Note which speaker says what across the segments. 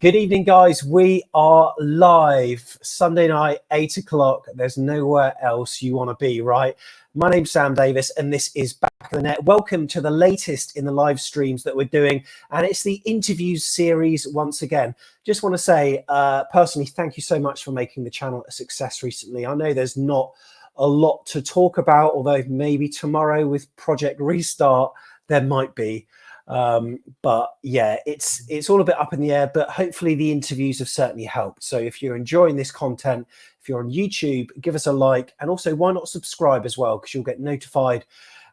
Speaker 1: Good evening, guys. We are live Sunday night, 8 o'clock. There's nowhere else you want to be, right? My name's Sam Davis, and this is Back of the Net. Welcome to the latest in the live streams that we're doing, and it's the interviews series once again. Just want to say, personally, thank you so much for making the channel a success recently. I know there's not a lot to talk about, although maybe tomorrow with Project Restart, there might be. But yeah, it's all a bit up in the air, but hopefully the interviews have certainly helped. So if you're enjoying this content, if you're on YouTube, give us a like, and also why not subscribe as well, because you'll get notified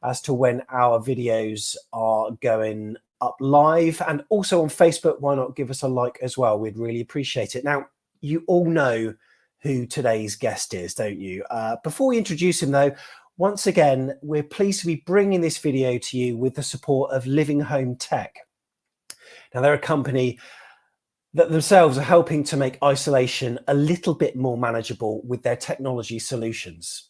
Speaker 1: as to when our videos are going up live. And also on Facebook, why not give us a like as well? We'd really appreciate it. Now, you all know who today's guest is, don't you? Before we introduce him though, once again, we're pleased to be bringing this video to you with the support of Living Home Tech. Now, they're a company that themselves are helping to make isolation a little bit more manageable with their technology solutions.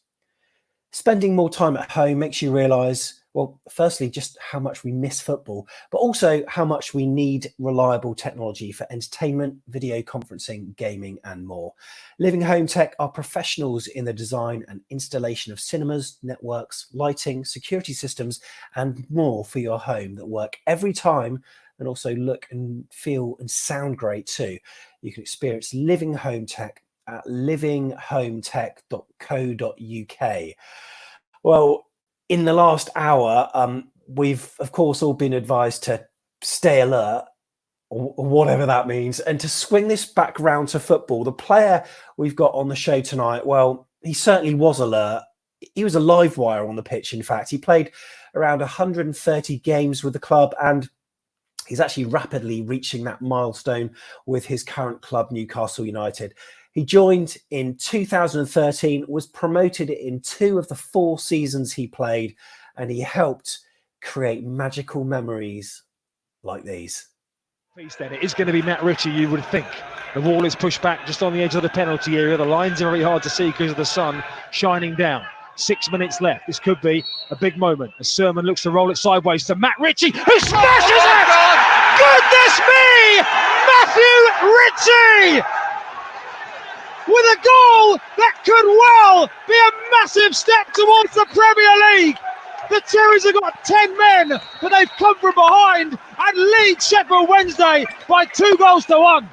Speaker 1: Spending more time at home makes you realise, well, firstly, just how much we miss football, but also how much we need reliable technology for entertainment, video conferencing, gaming, and more. Living Home Tech are professionals in the design and installation of cinemas, networks, lighting, security systems, and more for your home that work every time and also look and feel and sound great too. You can experience Living Home Tech at livinghometech.co.uk. Well, in the last hour, we've, of course, all been advised to stay alert, or whatever that means, and to swing this back round to football. The player we've got on the show tonight, well, he certainly was alert. He was a live wire on the pitch, in fact. He played around 130 games with the club, and he's actually rapidly reaching that milestone with his current club, Newcastle United. He joined in 2013, was promoted in 2 of the 4 seasons he played, and he helped create magical memories like these.
Speaker 2: Then it is going to be Matt Ritchie, you would think. The wall is pushed back just on the edge of the penalty area. The lines are very hard to see because of the sun shining down. 6 minutes left. This could be a big moment as Sermon looks to roll it sideways to Matt Ritchie, who smashes it! Goodness me! Matthew Ritchie! With a goal that could well be a massive step towards the Premier League. The Cherries have got 10 men, but they've come from behind and lead Sheffield Wednesday by 2-1.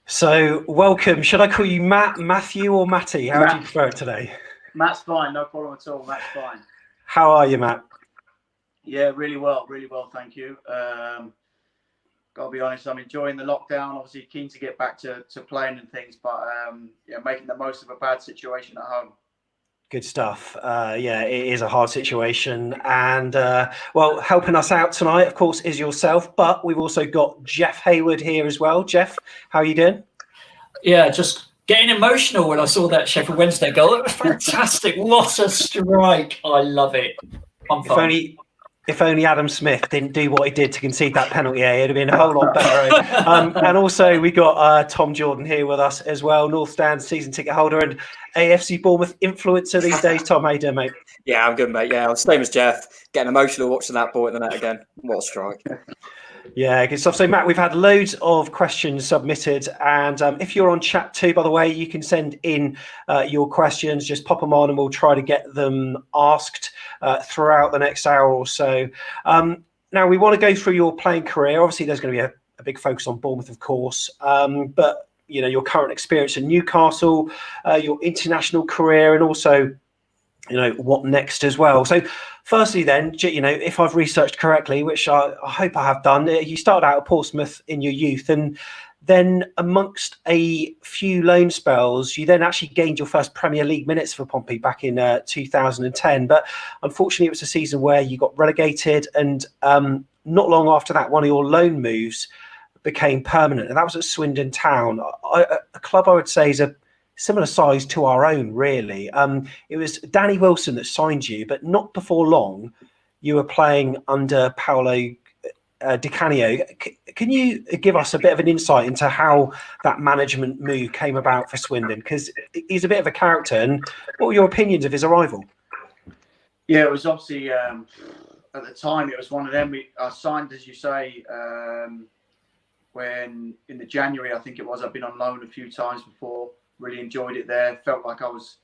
Speaker 1: So, welcome. Should I call you Matt, Matthew, or Matty? How do you prefer it today?
Speaker 3: Matt's fine, no problem at all. Matt's fine.
Speaker 1: How are you, Matt?
Speaker 3: Yeah, really well, thank you. Got to be honest, I'm enjoying the lockdown. Obviously, keen to get back to playing and things, but yeah, making the most of a bad situation at home.
Speaker 1: Good stuff. Yeah, it is a hard situation, and well, helping us out tonight, of course, is yourself. But we've also got Jeff Hayward here as well. Jeff, how are you doing?
Speaker 4: Yeah, just getting emotional when I saw that Sheffield Wednesday goal. It was fantastic. What a strike! I love it.
Speaker 1: If only Adam Smith didn't do what he did to concede that penalty, it'd have been a whole lot better. And also we got Tom Jordan here with us as well, North Stand season ticket holder and AFC Bournemouth influencer these days. Tom, how you doing, mate?
Speaker 5: Yeah, I'm good, mate. Yeah, same as Jeff. Getting emotional watching that ball at the net again. What a strike.
Speaker 1: Yeah, good stuff. So, Matt, we've had loads of questions submitted. And if you're on chat too, by the way, you can send in your questions. Just pop them on and we'll try to get them asked throughout the next hour or so. Now, we want to go through your playing career. Obviously, there's going to be a big focus on Bournemouth, of course. But, you know, your current experience in Newcastle, your international career, and also, you know, what next as well. So firstly then, you know, if I've researched correctly, which I hope I have done, you started out at Portsmouth in your youth, and then amongst a few loan spells, you then actually gained your first Premier League minutes for Pompey back in 2010. But unfortunately, it was a season where you got relegated, and not long after that, one of your loan moves became permanent, and that was at Swindon Town, a club I would say is a similar size to our own, really. It was Danny Wilson that signed you, but not before long, you were playing under Paolo Di Canio. Can you give us a bit of an insight into how that management move came about for Swindon? Because he's a bit of a character, and what were your opinions of his arrival?
Speaker 3: Yeah, it was obviously a at the time, it was one of them. I signed, as you say, when in the January, I think it was. I've been on loan a few times before. Really enjoyed it there. Felt like I was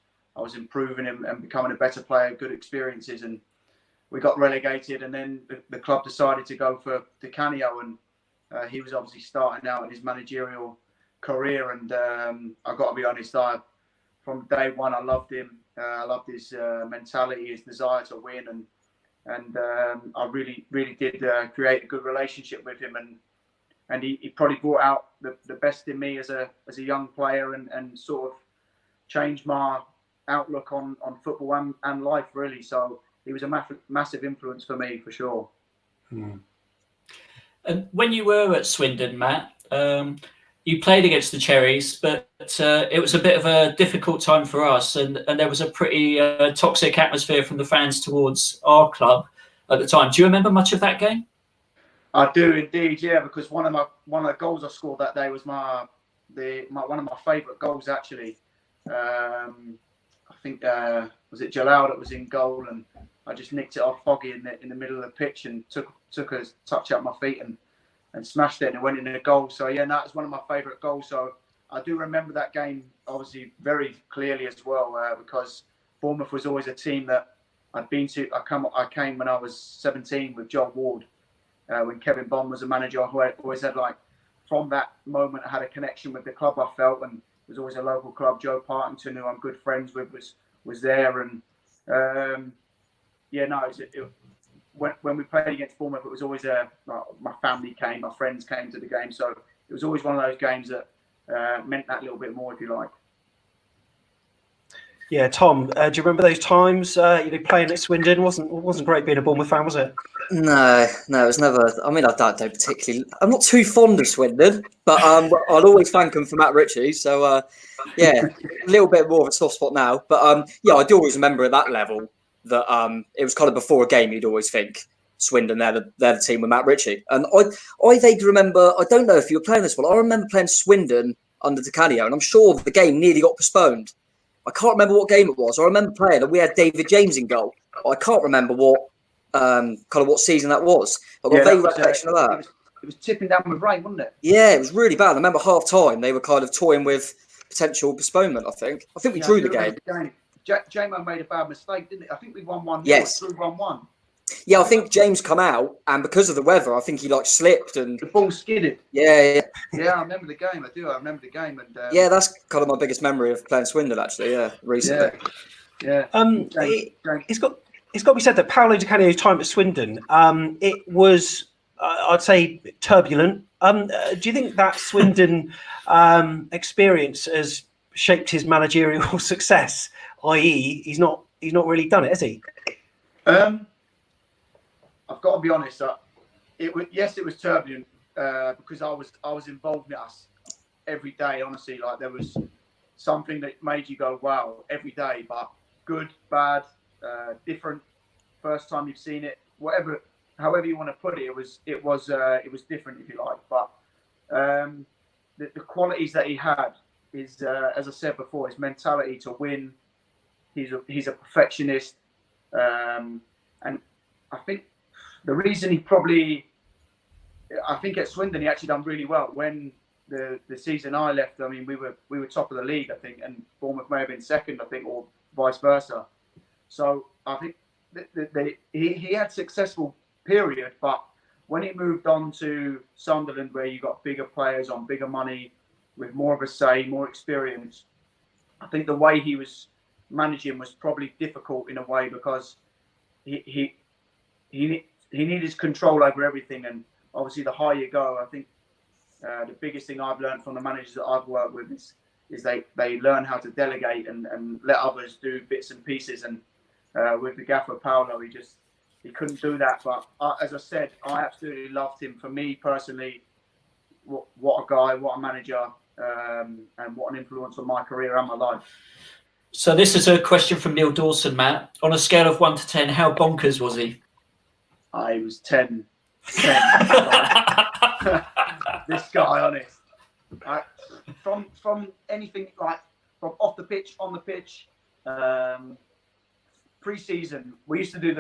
Speaker 3: improving and becoming a better player. Good experiences, and we got relegated. And then the club decided to go for Canio, and he was obviously starting out in his managerial career. And I got to be honest, from day one, I loved him. I loved his mentality, his desire to win, and I really did create a good relationship with him. And he probably brought out the best in me as a young player, and sort of changed my outlook on football and life, really. So he was a massive influence for me, for sure.
Speaker 4: And when you were at Swindon, Matt, you played against the Cherries, but it was a bit of a difficult time for us, and there was a pretty toxic atmosphere from the fans towards our club at the time. Do you remember much of that game?
Speaker 3: I do indeed, yeah, because one of the goals I scored that day was one of my favourite goals, actually. I think was it Jalal that was in goal, and I just nicked it off Foggy in the middle of the pitch and took a touch out my feet and smashed it, and it went in a goal. So yeah, that was one of my favourite goals. So I do remember that game obviously very clearly as well, because Bournemouth was always a team that I'd been to. I came when I was 17 with John Ward. When Kevin Bond was a manager, who I always had, like, from that moment, I had a connection with the club, I felt, and it was always a local club. Joe Partington, who I'm good friends with, was there. And when we played against Bournemouth, it was always my family came, my friends came to the game. So it was always one of those games that meant that little bit more, if you like.
Speaker 1: Yeah, Tom, do you remember those times playing at Swindon? Wasn't great being a Bournemouth fan, was it?
Speaker 5: No, it was never. I mean, I don't particularly. I'm not too fond of Swindon, but I'd always thank him for Matt Ritchie. So yeah, a little bit more of a soft spot now. But yeah, I do always remember at that level that it was kind of before a game. You'd always think Swindon, they're the team with Matt Ritchie. And I vaguely remember. I don't know if you were playing this one. I remember playing Swindon under Canio, and I'm sure the game nearly got postponed. I can't remember what game it was. I remember playing, and we had David James in goal. I can't remember what season that was. I got a vague recollection of that.
Speaker 3: It was tipping down with rain, wasn't it?
Speaker 5: Yeah, it was really bad. I remember half time they were kind of toying with potential postponement. I think we drew the game.
Speaker 3: Jamo made a bad mistake, didn't he? I think we won 1-0.
Speaker 5: Yes,
Speaker 3: through 1-1.
Speaker 5: Yeah, I think James come out, and because of the weather, I think he slipped and
Speaker 3: the ball skidded.
Speaker 5: Yeah.
Speaker 3: Yeah, I remember the game. I remember the game, and
Speaker 5: yeah, that's kind of my biggest memory of playing Swindon, actually. Yeah, recently.
Speaker 3: Yeah.
Speaker 1: It's got to be said that Paolo Di Canio's time at Swindon, it was, I'd say, turbulent. Do you think that Swindon experience has shaped his managerial success? I.e., he's not really done it, has he?
Speaker 3: I've got to be honest. It was turbulent because I was involved in us every day. Honestly, like there was something that made you go, "Wow!" every day. But good, bad, different. First time you've seen it, however you want to put it, it was different, if you like. But the qualities that he had is, as I said before, his mentality to win. He's a perfectionist, and I think. The reason I think at Swindon he actually done really well. When the season I left, I mean, we were top of the league, I think, and Bournemouth may have been second, I think, or vice versa. So I think he had successful period, but when he moved on to Sunderland, where you got bigger players on bigger money, with more of a say, more experience, I think the way he was managing was probably difficult in a way because he needed control over everything, and obviously the higher you go, I think the biggest thing I've learned from the managers that I've worked with is they learn how to delegate and let others do bits and pieces. And with the gaffer Paolo, he couldn't do that. But as I said, I absolutely loved him. For me personally, what a guy, what a manager, and what an influence on my career and my life.
Speaker 4: So this is a question from Neil Dawson, Matt. On a scale of 1 to 10, how bonkers was he?
Speaker 3: I was 10. This guy, honest. From anything, like from off the pitch, on the pitch, pre-season, we used to do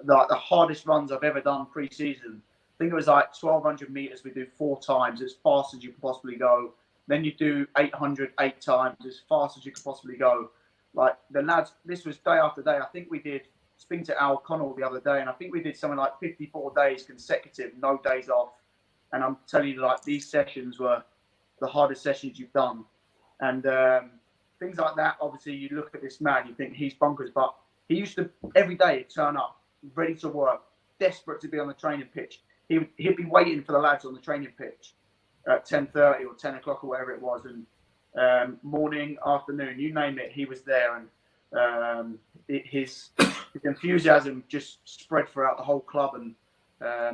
Speaker 3: the hardest runs I've ever done pre-season. I think it was like 1,200 meters. We do 4 times as fast as you can possibly go. Then you do 800 8 times as fast as you can possibly go. Like the lads, this was day after day. I think we did, speaking to Al Connell the other day, and I think we did something like 54 days consecutive, no days off. And I'm telling you, like, these sessions were the hardest sessions you've done. And things like that, obviously, you look at this man, you think he's bonkers, but he used to, every day, turn up, ready to work, desperate to be on the training pitch. He'd be waiting for the lads on the training pitch at 10:30 or 10 o'clock or whatever it was. And morning, afternoon, you name it, he was there. And his enthusiasm just spread throughout the whole club. And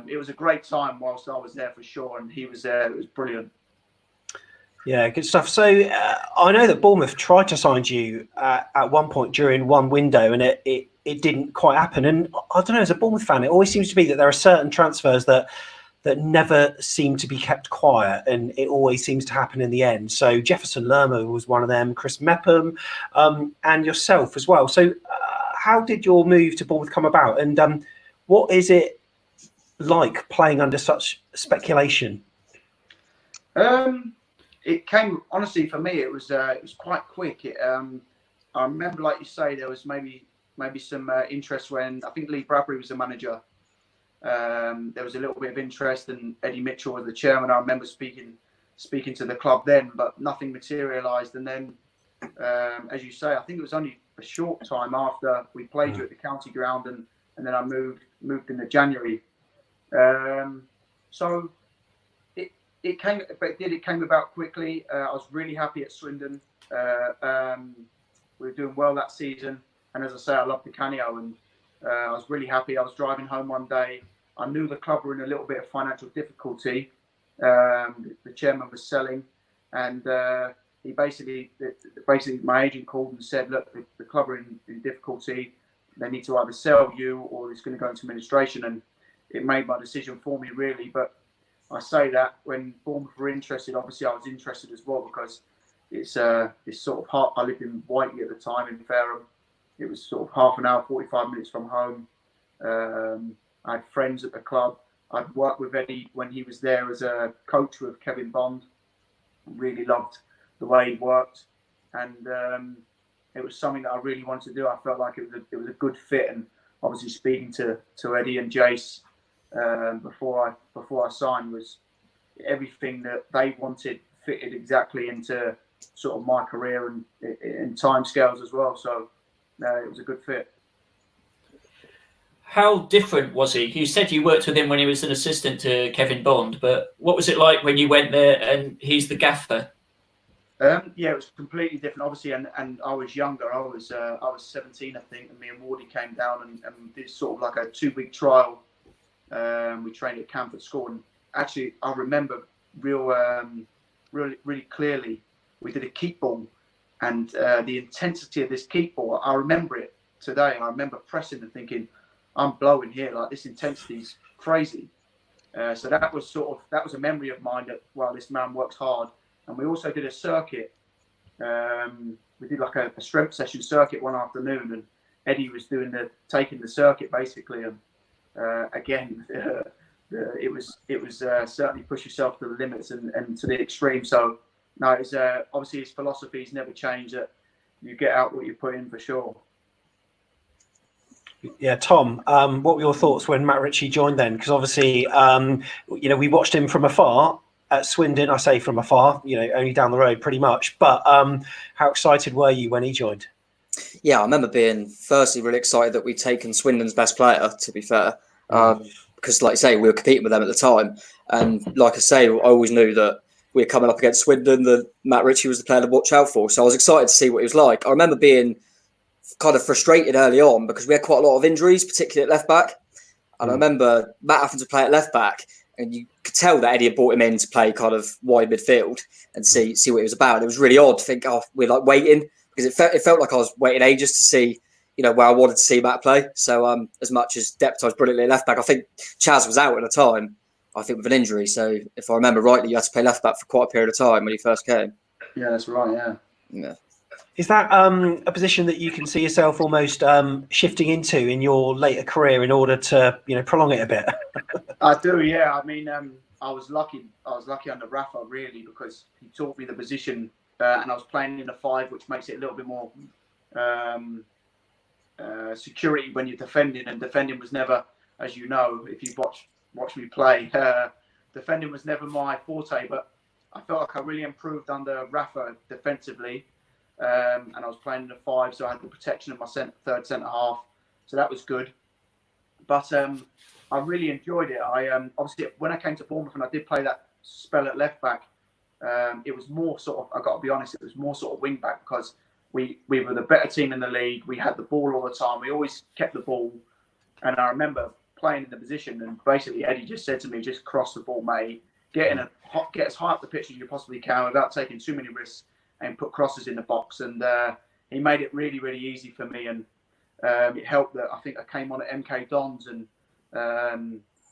Speaker 3: it was a great time whilst I was there for sure. And he was there. It was brilliant.
Speaker 1: Yeah, good stuff. So I know that Bournemouth tried to sign you at one point during one window, and it didn't quite happen. And I don't know, as a Bournemouth fan, it always seems to be that there are certain transfers that never seem to be kept quiet, and it always seems to happen in the end. So Jefferson Lerma was one of them, Chris Mepham, and yourself as well. So how did your move to Bournemouth come about, and what is it like playing under such speculation?
Speaker 3: It came, honestly, for me, it was quite quick. I remember, like you say, there was maybe some interest when I think Lee Bradbury was the manager. There was a little bit of interest, and Eddie Mitchell was the chairman. I remember speaking to the club then, but nothing materialised. And then, as you say, I think it was only a short time after we played you at the county ground, and then I moved in January. So it came about quickly. I was really happy at Swindon. We were doing well that season, and as I say, I loved the Canio, and I was really happy. I was driving home one day. I knew the club were in a little bit of financial difficulty. The chairman was selling, and he basically my agent called and said, "Look, the club are in difficulty. They need to either sell you or it's going to go into administration." And it made my decision for me, really. But I say that when Bournemouth were interested, obviously I was interested as well, because it's sort of hard. I lived in Whiteley at the time in Fareham. It was sort of half an hour, 45 minutes from home. I had friends at the club. I'd worked with Eddie when he was there as a coach with Kevin Bond. Really loved the way he worked, and it was something that I really wanted to do. I felt like it was a good fit, and obviously speaking to Eddie and Jace before I signed, was everything that they wanted fitted exactly into sort of my career and in timescales as well. So it was a good fit.
Speaker 4: How different was he? You said you worked with him when he was an assistant to Kevin Bond, but what was it like when you went there and he's the gaffer?
Speaker 3: Yeah, it was completely different, obviously, and I was younger. I was 17, I think, and me and Wardy came down and did sort of like a 2-week trial. We trained at Camford School, and actually I remember really clearly. We did a keep ball, and the intensity of this keep ball, I remember it today. I remember pressing and thinking, I'm blowing here, like this intensity is crazy. So that was a memory of mine that, well, this man works hard. And we also did a circuit. We did like a strength session circuit one afternoon, and Eddie was taking the circuit basically. And again, it was certainly push yourself to the limits and to the extreme. So no, it's obviously his philosophy's never changed, that you get out what you put in, for sure.
Speaker 1: Yeah, Tom, what were your thoughts when Matt Ritchie joined then? Because obviously, we watched him from afar at Swindon. I say from afar, only down the road pretty much. But how excited were you when he joined?
Speaker 5: Yeah, I remember being firstly really excited that we'd taken Swindon's best player, to be fair. Because like I say, we were competing with them at the time. And like I say, I always knew that we were coming up against Swindon, that Matt Ritchie was the player to watch out for. So I was excited to see what he was like. I remember being kind of frustrated early on because we had quite a lot of injuries, particularly at left back. And I remember Matt having to play at left back, and you could tell that Eddie had brought him in to play kind of wide midfield and see what it was about. It was really odd to think, we're like waiting, because it felt like I was waiting ages to see, where I wanted to see Matt play. So as much as deputised brilliantly at left back, I think Chaz was out at the time, I think with an injury. So if I remember rightly, you had to play left back for quite a period of time when he first came.
Speaker 3: Yeah, that's right. Yeah.
Speaker 1: Is that a position that you can see yourself almost shifting into in your later career in order to, prolong it a bit?
Speaker 3: I do, yeah. I mean, I was lucky. I was lucky under Rafa, really, because he taught me the position, and I was playing in the 5, which makes it a little bit more security when you're defending. And defending was never, as you know, if you watch me play, defending was never my forte. But I felt like I really improved under Rafa defensively. And I was playing in the 5, so I had the protection of my third centre half, so that was good. But I really enjoyed it. I obviously when I came to Bournemouth and I did play that spell at left back, it was more sort of, I got to be honest, it was more sort of wing back because we were the better team in the league. We had the ball all the time. We always kept the ball, and I remember playing in the position, and basically Eddie just said to me, "Just cross the ball, mate. Get as high up the pitch as you possibly can without taking too many risks." And put crosses in the box, and he made it really, really easy for me. And it helped that I think I came on at MK Dons and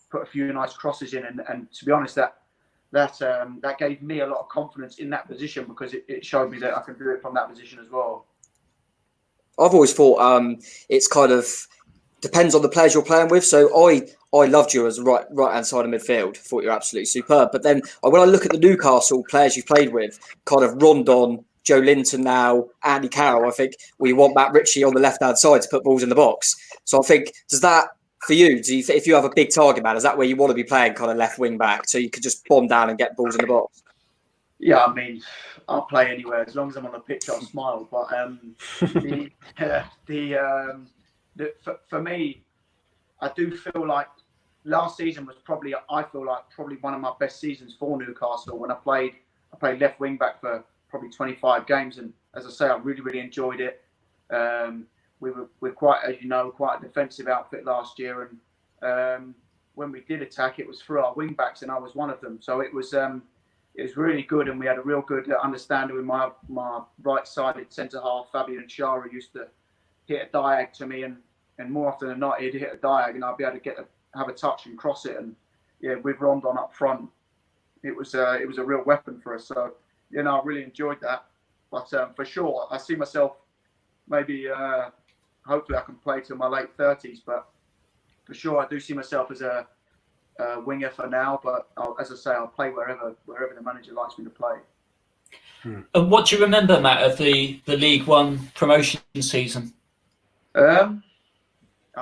Speaker 3: put a few nice crosses in. And to be honest, that gave me a lot of confidence in that position because it showed me that I can do it from that position as well.
Speaker 5: I've always thought it's kind of depends on the players you're playing with. So I loved you as a right hand side of midfield. Thought you're absolutely superb. But then when I look at the Newcastle players you played with, kind of Rondon, Joe Linton now, Andy Carroll, I think we want Matt Ritchie on the left hand side to put balls in the box. So I think, does that for you? If you have a big target man, is that where you want to be playing, kind of left wing back, so you could just bomb down and get balls in the box?
Speaker 3: Yeah, I mean, I'll play anywhere as long as I'm on the pitch. I'll smile. But for me, I do feel like last season was probably one of my best seasons for Newcastle when I played left wing back for probably 25 games, and as I say, I really, really enjoyed it. We're quite, as you know, quite a defensive outfit last year, and when we did attack, it was through our wing backs, and I was one of them. So it was really good, and we had a real good understanding with my right-sided centre half, Fabian Shara, used to hit a diag to me, and more often than not, he'd hit a diag, and I'd be able to have a touch and cross it. And yeah, with Rondon up front, it was a real weapon for us. So I really enjoyed that. But for sure, I see myself maybe. Hopefully, I can play till my late 30s. But for sure, I do see myself as a winger for now. But as I say, I'll play wherever the manager likes me to play.
Speaker 4: And what do you remember, Matt, of the League One promotion season?
Speaker 3: I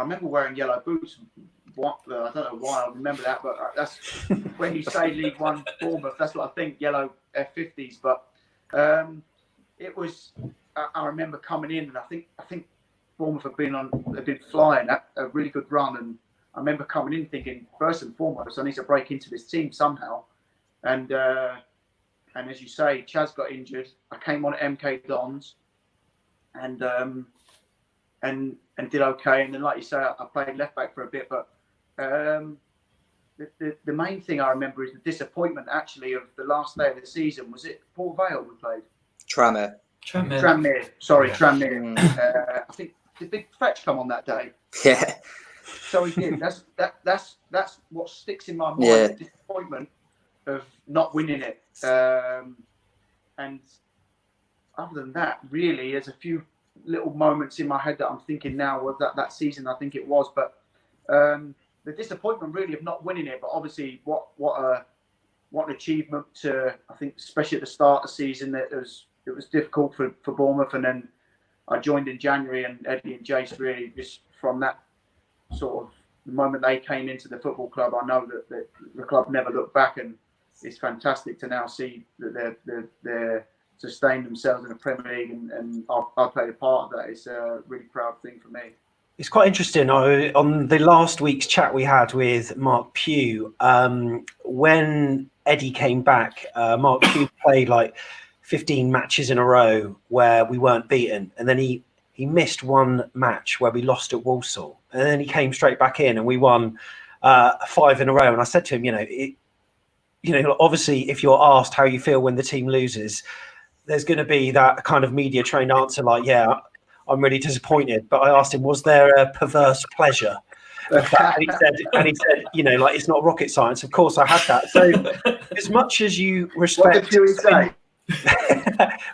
Speaker 3: remember wearing yellow boots. I don't know why I remember that, but that's when you say League One Bournemouth, that's what I think, yellow F50s. But it was. I remember coming in, and I think Bournemouth have been flying at a really good run, and I remember coming in thinking, first and foremost, I need to break into this team somehow. And as you say, Chaz got injured. I came on at MK Dons, and did okay. And then, like you say, I played left back for a bit. But the main thing I remember is the disappointment, actually, of the last day of the season. Was it Port Vale we played?
Speaker 5: Tranmere.
Speaker 3: Sorry, Tranmere. I think did Big Fetch come on that day?
Speaker 5: Yeah.
Speaker 3: So he did. That's what sticks in my mind.
Speaker 5: Yeah.
Speaker 3: The disappointment of not winning it. And other than that, really, there's a few little moments in my head that I'm thinking now was that season. I think it was, but the disappointment really of not winning it. But obviously, what an achievement to, I think, especially at the start of the season, that it was difficult for Bournemouth, and then I joined in January, and Eddie and Jace really just from that sort of the moment they came into the football club, I know that the club never looked back, and it's fantastic to now see that they're sustained themselves in the Premier League, and I played a part of that. It's a really proud thing for me.
Speaker 1: It's quite interesting. On the last week's chat we had with Mark Pugh, when Eddie came back, Mark Pugh played like 15 matches in a row where we weren't beaten, and then he missed one match where we lost at Walsall, and then he came straight back in and we won 5 in a row. And I said to him, obviously, if you're asked how you feel when the team loses, there's going to be that kind of media trained answer like, yeah, I'm really disappointed. But I asked him, was there a perverse pleasure? And he said, it's not rocket science. Of course I had that. So as much as you respect...
Speaker 3: What did Huey say?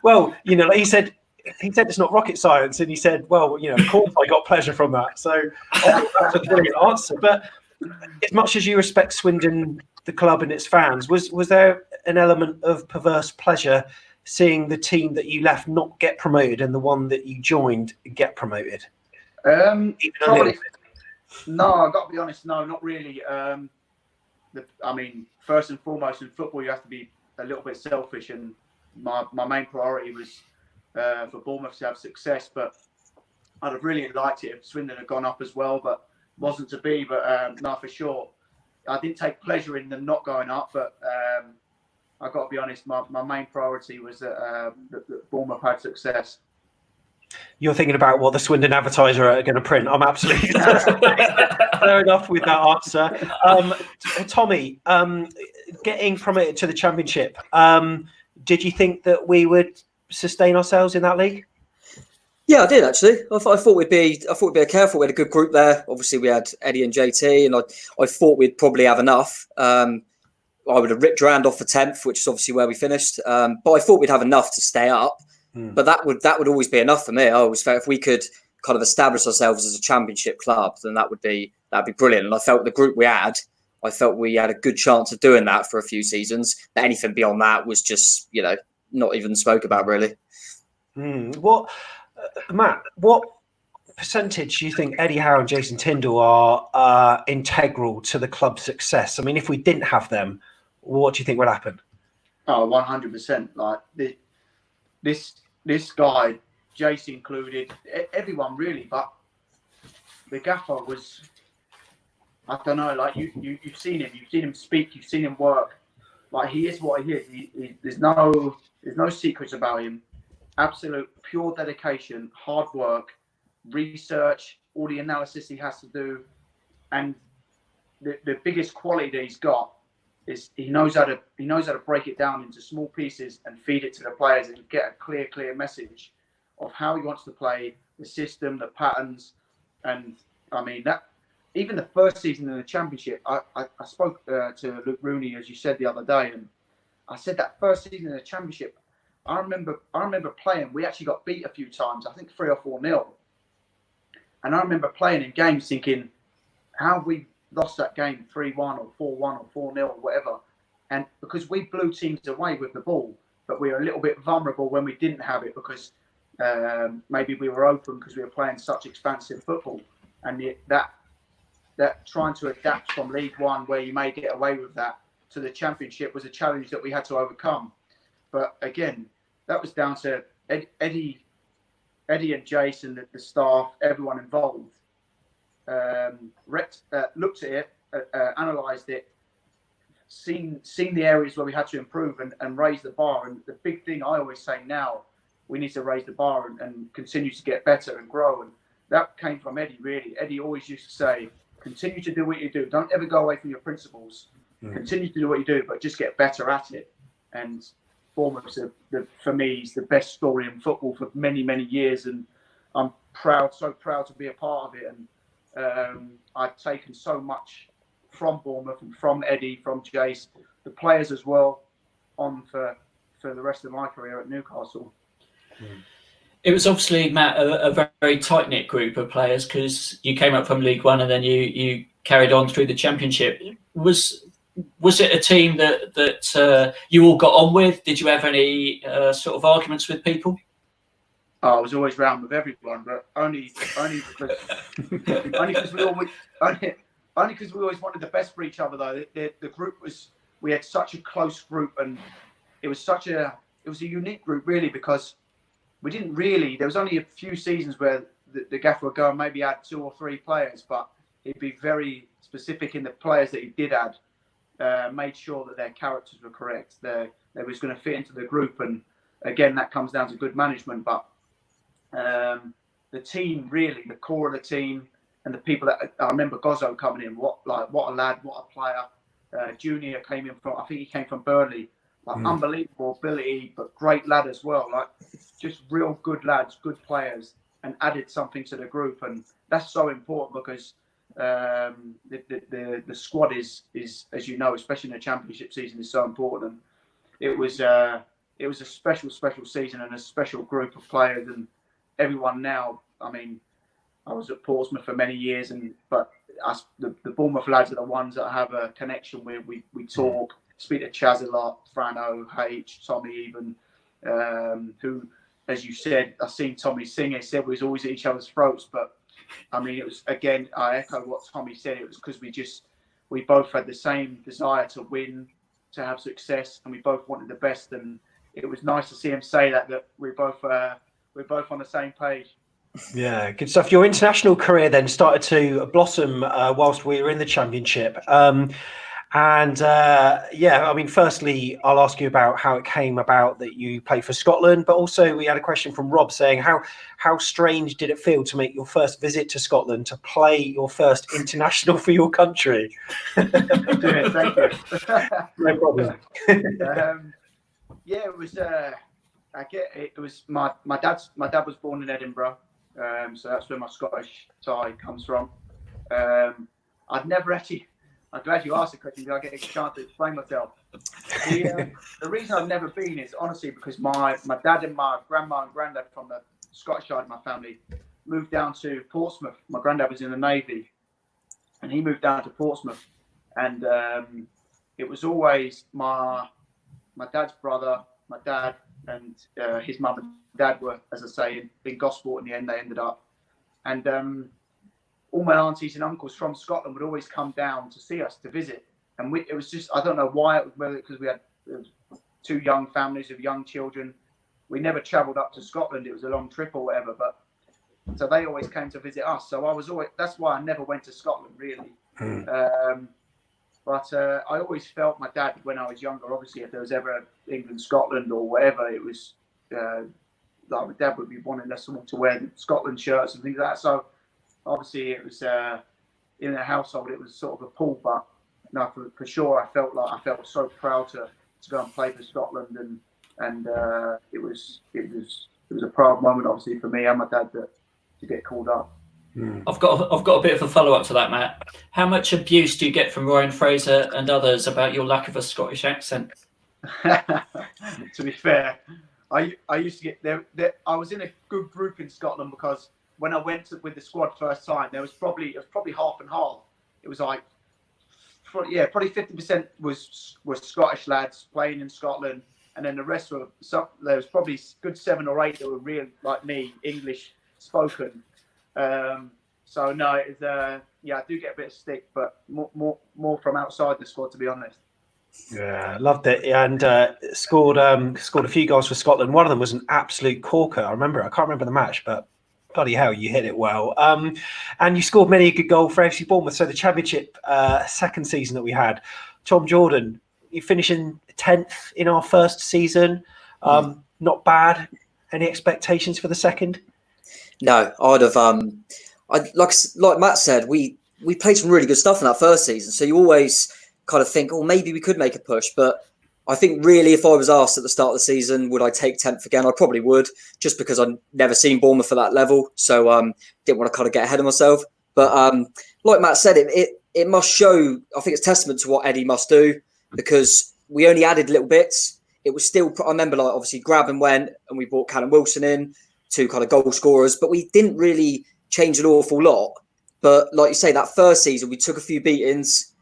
Speaker 1: Well, like he said, he said it's not rocket science, and he said, well, of course I got pleasure from that. So that's a brilliant answer. But as much as you respect Swindon, the club and its fans, was there an element of perverse pleasure seeing the team that you left not get promoted and the one that you joined get promoted?
Speaker 3: Probably. No, I've got to be honest. No, not really. First and foremost in football, you have to be a little bit selfish, and my main priority was for Bournemouth to have success. But I'd have really liked it if Swindon had gone up as well, but wasn't to be. But no, for sure, I didn't take pleasure in them not going up. But I've got to be honest, my main priority was that Bournemouth had success.
Speaker 1: You're thinking about what the Swindon Advertiser are going to print. I'm absolutely fair enough with that answer. Tommy, getting promoted to the Championship, did you think that we would sustain ourselves in that league?
Speaker 5: Yeah, I did actually. I thought we'd be careful. We had a good group there. Obviously, we had Eddie and JT, and I thought we'd probably have enough. I would have ripped Durand off for 10th, which is obviously where we finished. But I thought we'd have enough to stay up. But that would always be enough for me. I always felt if we could kind of establish ourselves as a Championship club, then that'd be brilliant. And I felt the group we had a good chance of doing that for a few seasons. But anything beyond that was just not even spoke about really.
Speaker 1: Matt, what percentage do you think Eddie Howe and Jason Tyndall are integral to the club's success? I mean, if we didn't have them, what do you think would happen?
Speaker 3: Oh, 100%. Like this guy, Jason included, everyone really, but the gaffer was, I don't know, like you've seen him speak, you've seen him work. Like he is what he is. There's no secrets about him. Absolute pure dedication, hard work, research, all the analysis he has to do, and the biggest quality that he's got is he knows how to break it down into small pieces and feed it to the players and get a clear message of how he wants to play, the system, the patterns. And I mean that even the first season in the Championship, I spoke to Luke Rooney, as you said the other day, and I said that first season in the Championship, I remember playing. We actually got beat a few times, I think 3 or 4-0. And I remember playing in games thinking, how have we lost that game 3-1 or 4-1 or 4-0 or whatever? And because we blew teams away with the ball, but we were a little bit vulnerable when we didn't have it because maybe we were open because we were playing such expansive football. And that trying to adapt from League One, where you may get away with that, to the Championship was a challenge that we had to overcome. But again, that was down to Eddie and Jason, the staff, everyone involved. Looked at it, analysed it, seen the areas where we had to improve and raise the bar. And the big thing I always say now, we need to raise the bar and continue to get better and grow. And that came from Eddie, really. Eddie always used to say, continue to do what you do. Don't ever go away from your principles. Continue to do what you do, but just get better at it. And Bournemouth, for me, is the best story in football for many, many years. And I'm so proud to be a part of it. And I've taken so much from Bournemouth and from Eddie, from Jace, the players as well, on for the rest of my career at Newcastle.
Speaker 4: It was obviously, Matt, a very tight-knit group of players, because you came up from League One and then you carried on through the Championship. Was it a team that you all got on with? Did you have any sort of arguments with people?
Speaker 3: I was always round with everyone, but only because we always wanted the best for each other. Though the group we had such a close group, and it was a unique group really, because we didn't really. There was only a few seasons where the gaffer would go and maybe add 2 or 3 players, but he'd be very specific in the players that he did add. Made sure that their characters were correct. They was going to fit into the group, and again, that comes down to good management. But the team, really, the core of the team, and the people that I remember Gozzo coming in. What a lad, what a player. Junior came in from, I think he came from Burnley. Unbelievable ability, but great lad as well. Like just real good lads, good players, and added something to the group, and that's so important because the squad is, as you know, especially in the Championship season, is so important. And it was it was a special season and a special group of players, and everyone now. I mean, I was at Portsmouth for many years, but us, the Bournemouth lads are the ones that I have a connection with. We talk, speak to Chaz a lot, Frano, H, Tommy even, who, as you said, I've seen Tommy sing. He said we was always at each other's throats, but I mean, it was, again, I echo what Tommy said. It was because we both had the same desire to win, to have success, and we both wanted the best. And it was nice to see him say that we're both on the same page.
Speaker 1: Yeah, good stuff. Your international career then started to blossom whilst we were in the Championship. I mean, firstly, I'll ask you about how it came about that you played for Scotland, but also we had a question from Rob saying how strange did it feel to make your first visit to Scotland to play your first international for your country?
Speaker 3: Thank you.
Speaker 1: No problem.
Speaker 3: It was. It was my dad was born in Edinburgh, so that's where my Scottish tie comes from. I'd never actually. I'm glad you asked the question because I get a chance to explain myself. The reason I've never been is honestly because my dad and my grandma and granddad from the Scottish side of my family moved down to Portsmouth. My granddad was in the Navy, and he moved down to Portsmouth. And it was always my dad's brother, my dad, and his mum and dad were, as I say, in Gosport. In the end, they ended up. And all my aunties and uncles from Scotland would always come down to see us, to visit. And it was just, I don't know why, whether because we had two young families of young children. We never travelled up to Scotland. It was a long trip or whatever. But so they always came to visit us. So I was always, that's why I never went to Scotland, really. But I always felt my dad, when I was younger, obviously, if there was ever England, Scotland or whatever, it was like my dad would be wanting us all to wear the Scotland shirts and things like that. So obviously, it was in the household, it was sort of a pull, but no, for sure, I felt so proud to go and play for Scotland, and it was a proud moment, obviously, for me and my dad to get called up.
Speaker 4: I've got a bit of a follow up to that, Matt. How much abuse do you get from Ryan Fraser and others about your lack of a Scottish accent?
Speaker 3: To be fair, I used to get there. I was in a good group in Scotland because when I went with the squad first time, it was probably half and half. It was like, probably 50% was Scottish lads playing in Scotland, and then the rest were there was probably good 7 or 8 that were real like me, English spoken. So no, it's I do get a bit of stick, but more from outside the squad, to be honest.
Speaker 1: Yeah, loved it, and scored a few goals for Scotland. One of them was an absolute corker. I can't remember the match, but bloody hell, you hit it well. And you scored many a good goal for AFC Bournemouth. So the Championship second season that we had, Tom Jordan, you finishing 10th in our first season. Not bad. Any expectations for the second?
Speaker 5: No, I'd have. Like Matt said, we played some really good stuff in that first season. So you always kind of think, oh, maybe we could make a push. But I think really, if I was asked at the start of the season, would I take 10th again? I probably would, just because I'd never seen Bournemouth at that level. So didn't want to kind of get ahead of myself. But like Matt said, it must show. I think it's testament to what Eddie must do, because we only added little bits. It was still. I remember, like, obviously Grab and went, and we brought Callum Wilson in, 2 kind of goal scorers, but we didn't really change an awful lot. But like you say, that first season, we took a few beatings,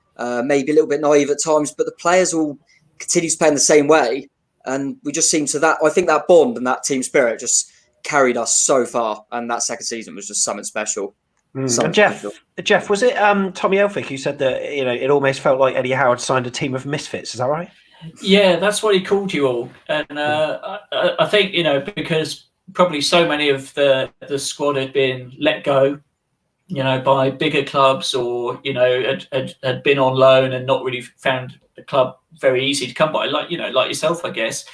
Speaker 5: maybe a little bit naive at times, but the players all continued to play in the same way. And we just seemed to that. I think that bond and that team spirit just carried us so far. And that second season was just something special.
Speaker 1: And Jeff, was it Tommy Elphick who said that, it almost felt like Eddie Howe signed a team of misfits? Is that right?
Speaker 4: Yeah, that's what he called you all. And I think, because probably so many of the squad had been let go, by bigger clubs, or had been on loan and not really found the club very easy to come by, like yourself, I guess.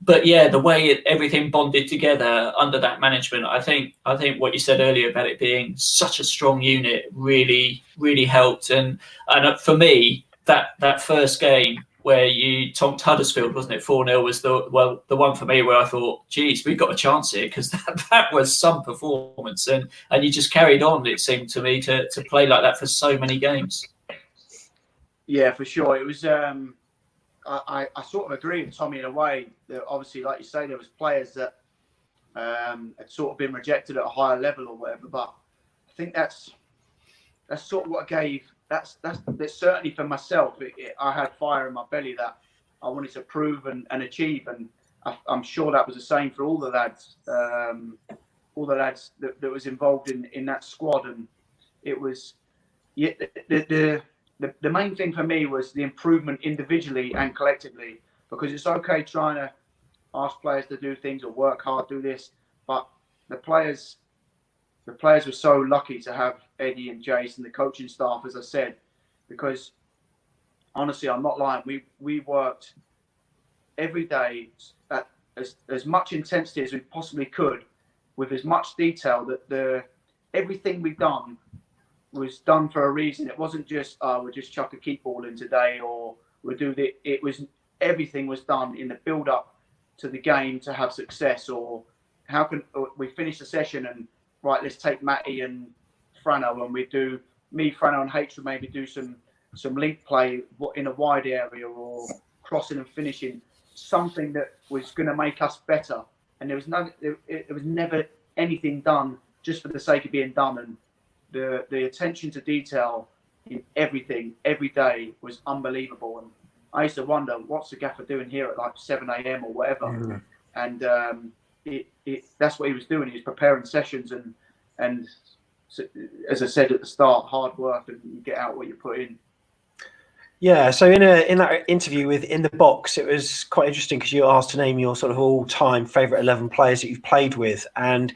Speaker 4: But yeah, the way everything bonded together under that management, I think what you said earlier about it being such a strong unit really, really helped. And for me, that first game where you tonked Huddersfield, wasn't it? 4-0 was the one for me where I thought, geez, we've got a chance here, because that was some performance, and you just carried on, it seemed to me, to play like that for so many games.
Speaker 3: Yeah, for sure. It was I sort of agree with Tommy in a way that obviously, like you say, there was players that had sort of been rejected at a higher level or whatever. But I think that's sort of what gave. That's certainly for myself. I had fire in my belly that I wanted to prove and achieve, and I'm sure that was the same for all the lads. All the lads that was involved in that squad, and it was the main thing for me was the improvement individually and collectively, because it's okay trying to ask players to do things or work hard, do this, but the players were so lucky to have Eddie and Jason, the coaching staff, as I said, because honestly, I'm not lying. We worked every day at as much intensity as we possibly could, with as much detail that everything we've done was done for a reason. It wasn't just we'll just chuck a keep ball in today, or we'll do the. It was everything was done in the build up to the game to have success. Or how can we finish the session and right? Let's take Matty and Frano, and we do Frano and H would maybe do some link play in a wide area, or crossing and finishing, something that was going to make us better. And there was never anything done just for the sake of being done. And the attention to detail in everything every day was unbelievable. And I used to wonder, what's the gaffer doing here at like 7 a.m. or whatever? Mm-hmm. And that's what he was doing. He was preparing sessions, and as I said at the start, hard work, and you get out what you put in.
Speaker 1: Yeah, so in that interview with In the Box, it was quite interesting because you were asked to name your sort of all-time favourite 11 players that you've played with, and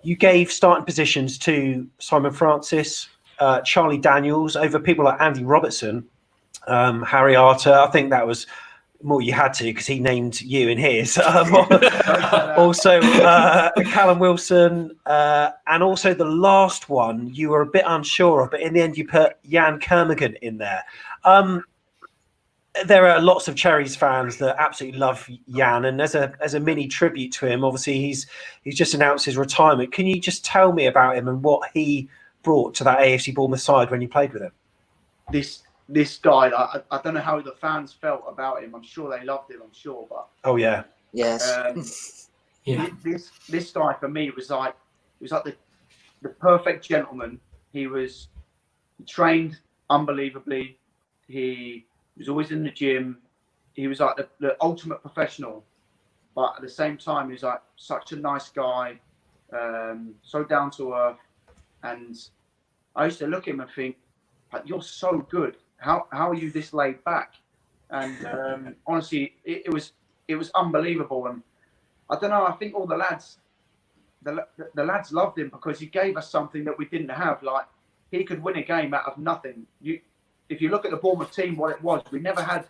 Speaker 1: you gave starting positions to Simon Francis, Charlie Daniels, over people like Andy Robertson, Harry Arter. I think that was more you had to because he named you in his. Also, Callum Wilson, and also the last one you were a bit unsure of, but in the end you put Yann Kermorgant in there. There are lots of Cherries fans that absolutely love Yann, and as a mini tribute to him, obviously he's just announced his retirement. Can you just tell me about him and what he brought to that AFC Bournemouth side when you played with him?
Speaker 3: This guy, I don't know how the fans felt about him. I'm sure they loved him. I'm sure, but
Speaker 5: yes,
Speaker 3: yeah. This guy for me was like the perfect gentleman. He trained unbelievably. He was always in the gym. He was like the ultimate professional, but at the same time, he was like such a nice guy, so down to earth. And I used to look at him and think, like, you're so good. How are you this laid back? And honestly, it was unbelievable. And I don't know. I think all the lads loved him because he gave us something that we didn't have. Like, he could win a game out of nothing. If you look at the Bournemouth team, what it was, we never had.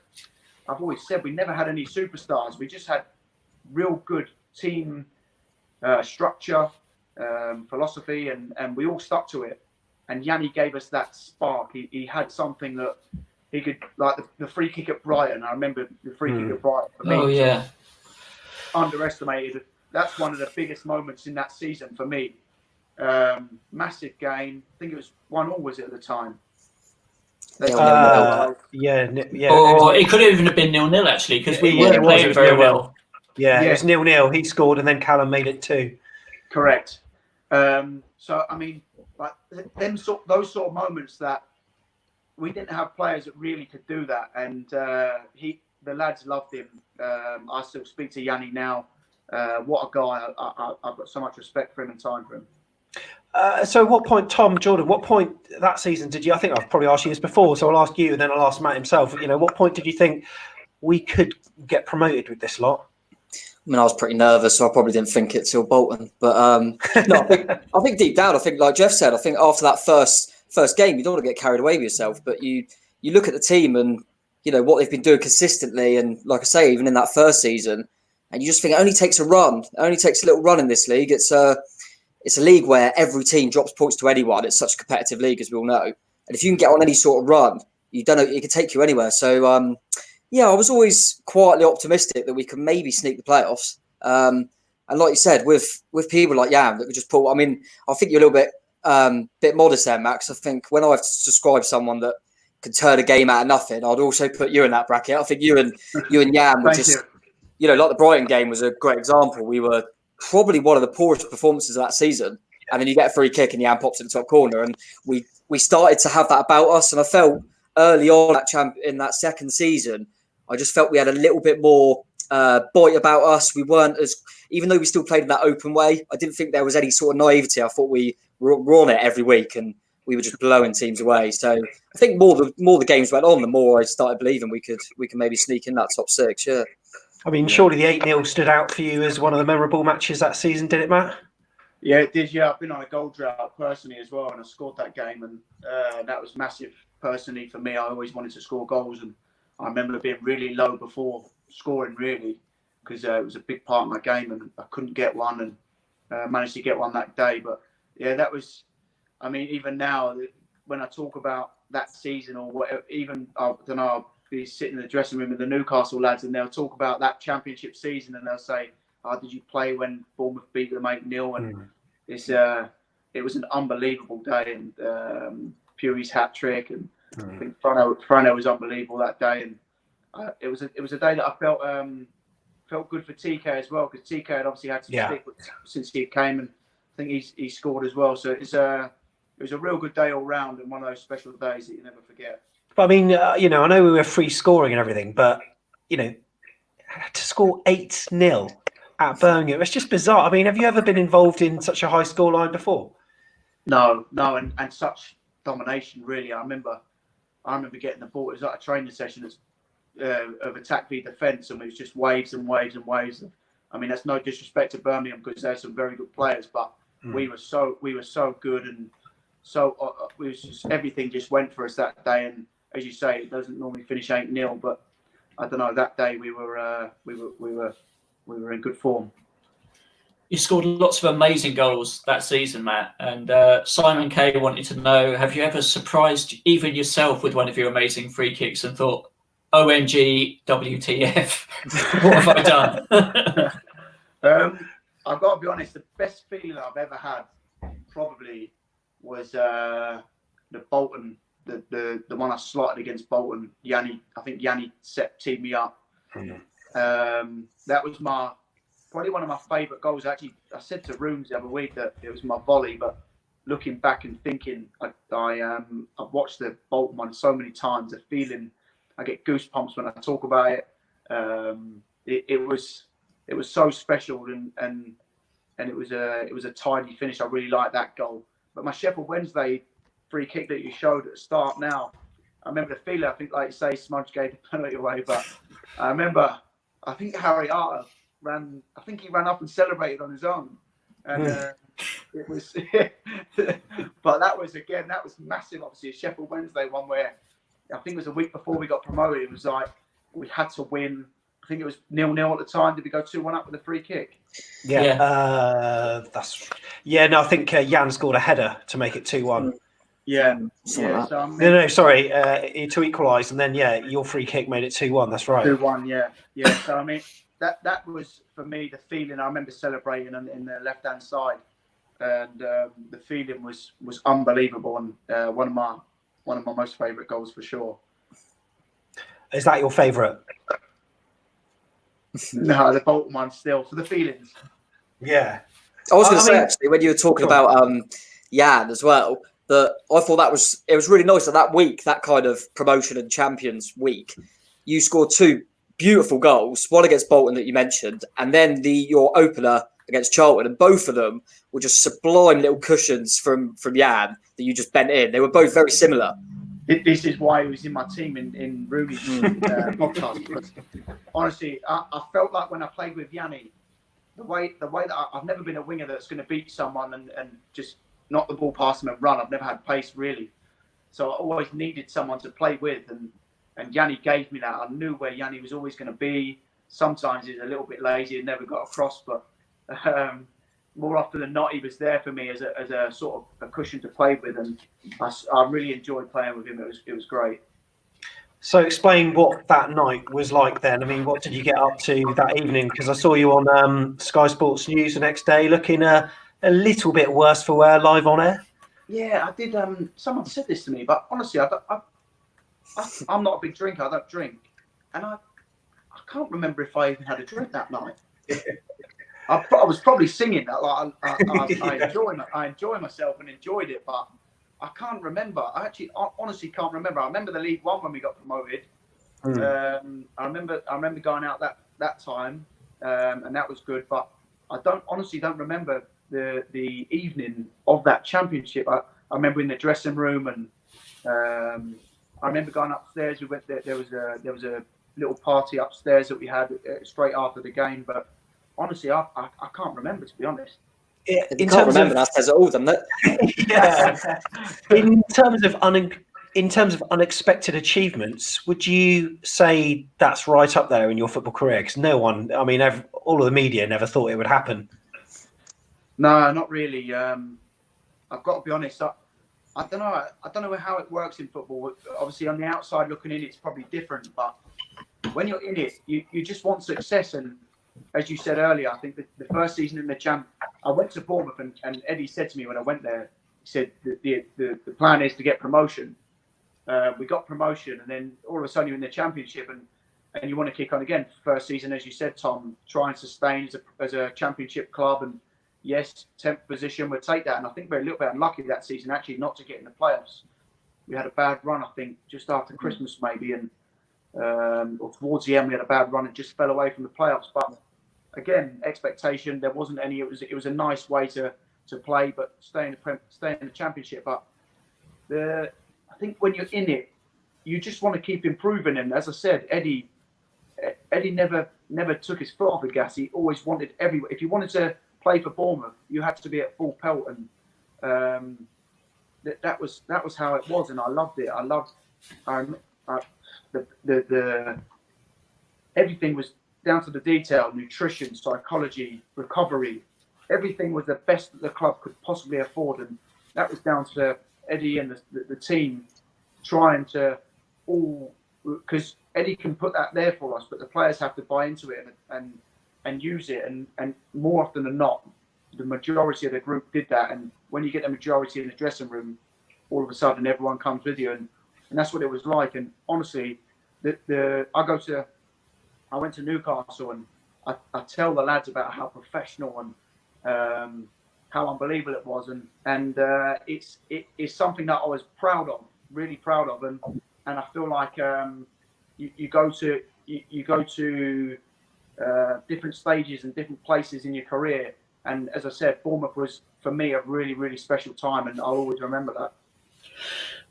Speaker 3: I've always said we never had any superstars. We just had real good team structure, philosophy, and we all stuck to it. And Yanni gave us that spark. He had something that he could, like the free kick at Brighton. I remember the free kick at Brighton for me.
Speaker 4: Oh, yeah.
Speaker 3: Underestimated. That's one of the biggest moments in that season for me. Massive game. I think it was 1-1, was it, at the time?
Speaker 1: Yeah.
Speaker 4: Or it could even have been 0-0 actually, because we weren't playing very well.
Speaker 1: Yeah, it was 0-0. He scored, and then Callum made it 2.
Speaker 3: Correct. So I mean, like those sort of moments that we didn't have players that really could do that, and the lads loved him. I still speak to Yanni now. What a guy! I've got so much respect for him and time for him.
Speaker 1: So at what point, Tom, Jordan, what point that season did you, I think I've probably asked you this before, so I'll ask you and then I'll ask Matt himself, what point did you think we could get promoted with this lot?
Speaker 5: I mean, I was pretty nervous, so I probably didn't think it till Bolton. But no, I think deep down, I think like Jeff said, I think after that first game, you don't want to get carried away with yourself, but you look at the team and, what they've been doing consistently. And like I say, even in that first season, and you just think it only takes a run. It only takes a little run in this league. It's a league where every team drops points to anyone. It's such a competitive league, as we all know. And if you can get on any sort of run, you don't know, it can take you anywhere. So, I was always quietly optimistic that we could maybe sneak the playoffs. And like you said, with people like Yann that could just pull. I mean, I think you're a little bit modest there, Max. I think when I've described someone that could turn a game out of nothing, I'd also put you in that bracket. I think you and Yann were just, like the Brighton game was a great example. We were probably one of the poorest performances of that season. And then you get a free kick and Yann pops in the top corner. And we started to have that about us. And I felt early on in that second season, I just felt we had a little bit more bite about us. We weren't even though we still played in that open way, I didn't think there was any sort of naivety. I thought we were on it every week and we were just blowing teams away. So I think more the games went on, the more I started believing we could maybe sneak in that top 6. Yeah.
Speaker 1: I mean, surely the 8-0 stood out for you as one of the memorable matches that season, did it, Matt?
Speaker 3: Yeah, it did. Yeah, I've been on a goal drought personally as well, and I scored that game, and that was massive personally for me. I always wanted to score goals, and I remember being really low before scoring, really, because it was a big part of my game, and I couldn't get one, and managed to get one that day. But yeah, that was. I mean, even now, when I talk about that season or whatever, even I don't know, I'll be sitting in the dressing room with the Newcastle lads, and they'll talk about that championship season, and they'll say, "Oh, did you play when Bournemouth beat them 8-0?" And it was an unbelievable day, and Puri's hat trick, and I think Frano was unbelievable that day, and it was a day that I felt good for TK as well, because TK had obviously had some stick since he came, and I think he scored as well. So it was a real good day all round, and one of those special days that you never forget.
Speaker 1: But I mean, I know we were free scoring and everything, but to score 8-0 at Birmingham, it's just bizarre. I mean, have you ever been involved in such a high scoreline before?
Speaker 3: No, and such domination, really. I remember getting the ball. It was like a training session of attack v defence, and it was just waves and waves and waves. I mean, that's no disrespect to Birmingham, because there's some very good players, but we were so good, and so we was just, everything just went for us that day. And as you say, it doesn't normally finish 8-0, but I don't know. That day we were in good form.
Speaker 4: You scored lots of amazing goals that season, Matt. And Simon K wanted to know: have you ever surprised even yourself with one of your amazing free kicks and thought, "OMG, WTF, what have I done?"
Speaker 3: I've got to be honest. The best feeling I've ever had probably was the Bolton, the one I slotted against Bolton. Yanni, I think Yanni teed me up. That was probably one of my favourite goals. Actually, I said to Rooms the other week that it was my volley, but looking back and thinking, I've watched the Bolton one so many times. The feeling, I get goosebumps when I talk about it. It was so special, and it was a tidy finish. I really liked that goal. But my Sheffield Wednesday free kick that you showed at the start, now I remember the feeling. I think, like you say, Smudge gave the penalty away, but I remember, I think Harry Arter ran up and celebrated on his own, and it was. But that was massive. Obviously, a Sheffield Wednesday one where I think it was a week before we got promoted. It was like we had to win. I think it was 0-0 at the time. Did we go 2-1 up with a free kick?
Speaker 1: Yeah. I think Yann scored a header to make it 2-1.
Speaker 3: Yeah.
Speaker 1: No, sorry. To equalise, and then your free kick made it 2-1. That's right.
Speaker 3: 2-1. Yeah. So I mean, that was for me the feeling. I remember celebrating in the left-hand side, and the feeling was unbelievable, and one of my most favourite goals for sure.
Speaker 1: Is that your favourite?
Speaker 3: No, the Bolton one still for the feelings.
Speaker 1: Yeah.
Speaker 5: I was going to say, actually, when you were talking about Yann as well, that I thought it was really nice that week, that kind of promotion and champions week, you scored 2 beautiful goals, one against Bolton that you mentioned, and then your opener against Charlton, and both of them were just sublime little cushions from Yann that you just bent in. They were both very similar.
Speaker 3: This is why he was in my team in Ruby's podcast. Because honestly, I felt like when I played with Yanni, the way that I've never been a winger that's going to beat someone and just knock the ball past them and run. I've never had pace really, so I always needed someone to play with, and Yanni gave me that. I knew where Yanni was always going to be. Sometimes he's a little bit lazy and never got across, but more often than not, he was there for me as a sort of a cushion to play with, and I really enjoyed playing with him. It was great.
Speaker 1: So explain what that night was like then. I mean, what did you get up to that evening? Because I saw you on Sky Sports News the next day looking a little bit worse for wear live on air.
Speaker 3: Yeah, I did. Someone said this to me, but honestly, I I'm not a big drinker. I don't drink, and I can't remember if I even had a drink that night. I was probably singing that. Like I enjoy myself and enjoyed it, but I can't remember. I honestly can't remember. I remember the League One when we got promoted. I remember going out that time, and that was good. But I honestly don't remember the evening of that championship. I remember in the dressing room, and I remember going upstairs. We went there was a little party upstairs that we had straight after the game. But honestly, I can't remember, to be honest.
Speaker 1: In terms of
Speaker 5: that says it all, doesn't it?
Speaker 1: Yeah. In terms of unexpected achievements, would you say that's right up there in your football career? Because no one, I mean, all of the media never thought it would happen.
Speaker 3: No, not really. I've got to be honest. I don't know. I don't know how it works in football. Obviously, on the outside looking in, it's probably different. But when you're in it, you just want success. And as you said earlier, I think the first season in the champ, I went to Bournemouth, and Eddie said to me when I went there, he said the plan is to get promotion. We got promotion, and then all of a sudden you're in the championship, and you want to kick on again. First season, as you said, Tom, try and sustain as a championship club, and yes, 10th position would take that. And I think we're a little bit unlucky that season actually not to get in the playoffs. We had a bad run, I think, just after Christmas maybe, and or towards the end we had a bad run and just fell away from the playoffs. But again, expectation, there wasn't any. It was a nice way to play, but stay in the championship. But I think when you're in it, you just want to keep improving. And as I said, Eddie never took his foot off the gas. He always wanted if you wanted to play for Bournemouth, you had to be at full pelt, and that was how it was. And I loved it. I loved the everything was down to the detail: nutrition, psychology, recovery. Everything was the best that the club could possibly afford, and that was down to Eddie and the team trying to all, because Eddie can put that there for us, but the players have to buy into it and use it, and more often than not, the majority of the group did that. And when you get the majority in the dressing room, all of a sudden everyone comes with you, and that's what it was like. And honestly, I went to Newcastle, and I tell the lads about how professional and how unbelievable it was, and it's something that I was proud of, really proud of, and I feel like you go to different stages and different places in your career, and as I said, Bournemouth was for me a really, really special time, and I'll always remember that.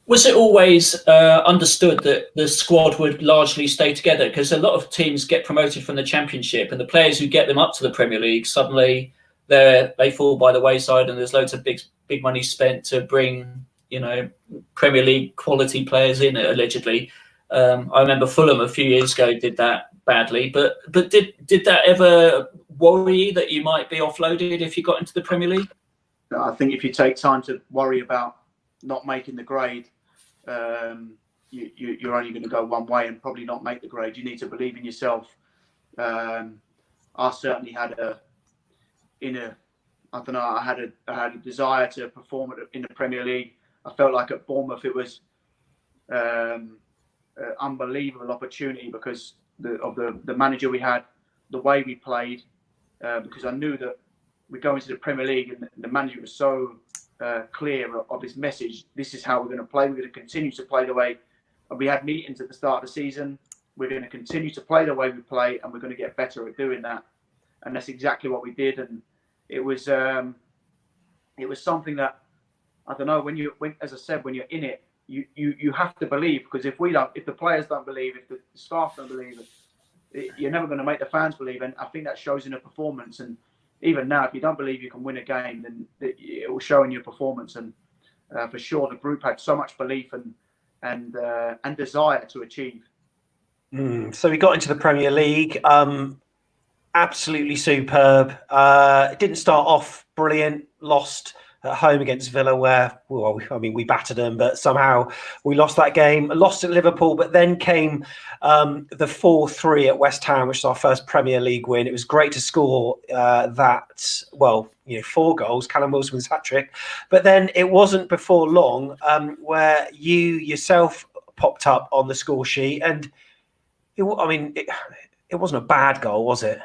Speaker 4: Was it always understood that the squad would largely stay together? Because a lot of teams get promoted from the Championship, and the players who get them up to the Premier League suddenly they fall by the wayside, and there's loads of big money spent to bring Premier League quality players in, allegedly. I remember Fulham a few years ago did that badly, but did that ever worry you that you might be offloaded if you got into the Premier League?
Speaker 3: I think if you take time to worry about not making the grade, you're only going to go one way and probably not make the grade. You need to believe in yourself. I certainly had I had a desire to perform in the Premier League. I felt like at Bournemouth it was an unbelievable opportunity because of the manager we had, the way we played, because I knew that we go into the Premier League and the manager was so clear of his message. This is how we're going to play. We're going to continue to play the way. And we had meetings at the start of the season. We're going to continue to play the way we play, and we're going to get better at doing that. And that's exactly what we did. And it was something that, I don't know, as I said, when you're in it, you have to believe, because if the players don't believe, if the staff don't believe, you're never going to make the fans believe. And I think that shows in a performance. And even now, if you don't believe you can win a game, then it will show in your performance. And for sure, the group had so much belief and desire to achieve.
Speaker 1: So we got into the Premier League. Absolutely superb. It didn't start off brilliant. Lost at home against Villa, where we battered them, but somehow we lost that game. Lost at Liverpool, but then came the 4-3 at West Ham, which is our first Premier League win. It was great to score 4 goals, Callum Wilson's hat-trick. But then it wasn't before long where you yourself popped up on the score sheet, and it wasn't a bad goal, was it?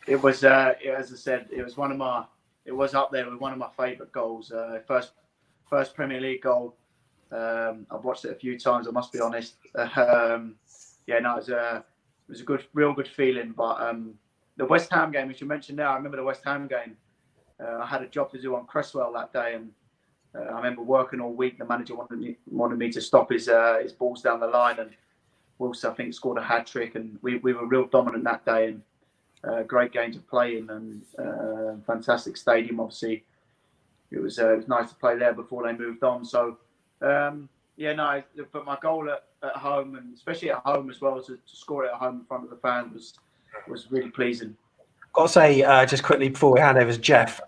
Speaker 3: It was, as I said, it was up there with one of my favourite goals. First Premier League goal. I've watched it a few times, I must be honest. It was a real good feeling. But the West Ham game, which you mentioned now, I remember the West Ham game. I had a job to do on Cresswell that day, and I remember working all week. The manager wanted me to stop his balls down the line, and Wilson, I think, scored a hat trick, and we were real dominant that day, and great game to play in, and fantastic stadium. Obviously, it was nice to play there before they moved on. So, but my goal at home, and especially at home as well, to score it at home in front of the fans was really pleasing.
Speaker 1: Got to say, just quickly before we hand over to Jeff.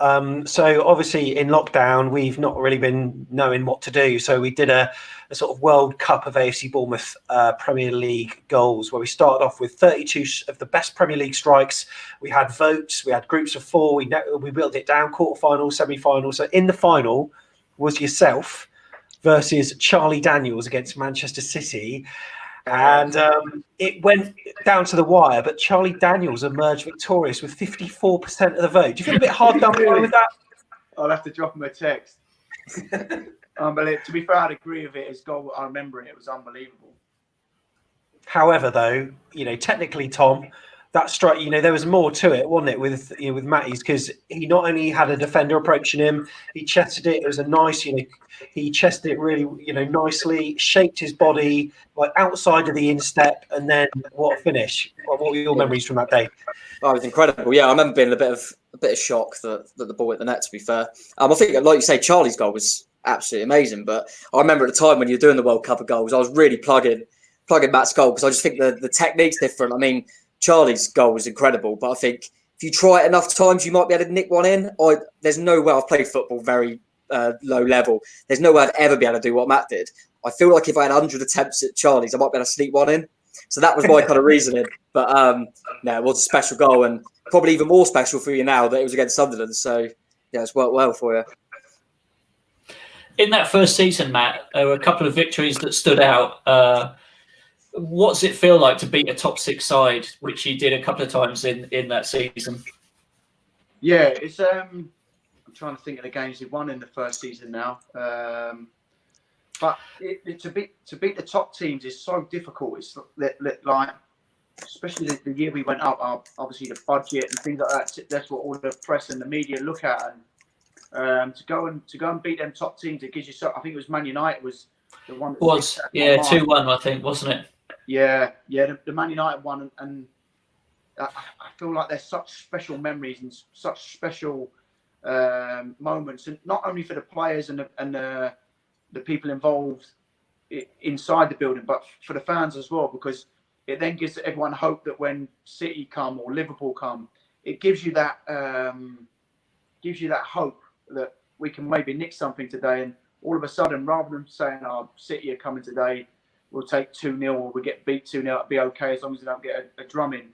Speaker 1: So obviously in lockdown, we've not really been knowing what to do. So we did a sort of World Cup of AFC Bournemouth Premier League goals, where we started off with 32 of the best Premier League strikes. We had votes. We had groups of 4. We built it down, quarterfinal, semi-final. So in the final was yourself versus Charlie Daniels against Manchester City. And it went down to the wire, but Charlie Daniels emerged victorious with 54% of the vote. Do you feel a bit hard done by with that?
Speaker 3: I'll have to drop him a text. To be fair, I'd agree with it. His goal, I remember it. It was unbelievable.
Speaker 1: However, though, technically, Tom, that strike, there was more to it, wasn't it, with Matty's, because he not only had a defender approaching him, he chested it. It was a nice, he chested it really, nicely, shaped his body like outside of the instep, and then what a finish! What were your memories from that day?
Speaker 5: Oh, it was incredible. Yeah, I remember being a bit of shock that the ball hit the net. To be fair, I think, like you say, Charlie's goal was absolutely amazing. But I remember at the time when you're doing the World Cup of goals, I was really plugging Matt's goal, because I just think the technique's different. I mean, Charlie's goal was incredible, but I think if you try it enough times, you might be able to nick one in. There's no way. I've played football very low level. There's no way I'd ever be able to do what Matt did. I feel like if I had 100 attempts at Charlie's, I might be able to sneak one in. So that was my kind of reasoning. But it was a special goal, and probably even more special for you now that it was against Sunderland. So yeah, it's worked well for you.
Speaker 4: In that first season, Matt, there were a couple of victories that stood out. What's it feel like to beat a top 6 side, which you did a couple of times in that season?
Speaker 3: Yeah, it's I'm trying to think of the games he won in the first season now. But to beat the top teams is so difficult. It's like, especially the year we went up, obviously the budget and things like that. That's what all the press and the media look at. And to go and beat them top teams, it gives you. I think it was Man United was the one.
Speaker 4: 2-1, I think, wasn't it?
Speaker 3: Yeah. The Man United one, and I feel like there's such special memories and such special moments, and not only for the players and the people involved inside the building, but for the fans as well, because it then gives everyone hope that when City come or Liverpool come, it gives you that hope that we can maybe nick something today, and all of a sudden, rather than saying, City are coming today, we'll take 2-0 or we get beat 2-0, it'll be okay as long as we don't get a drumming.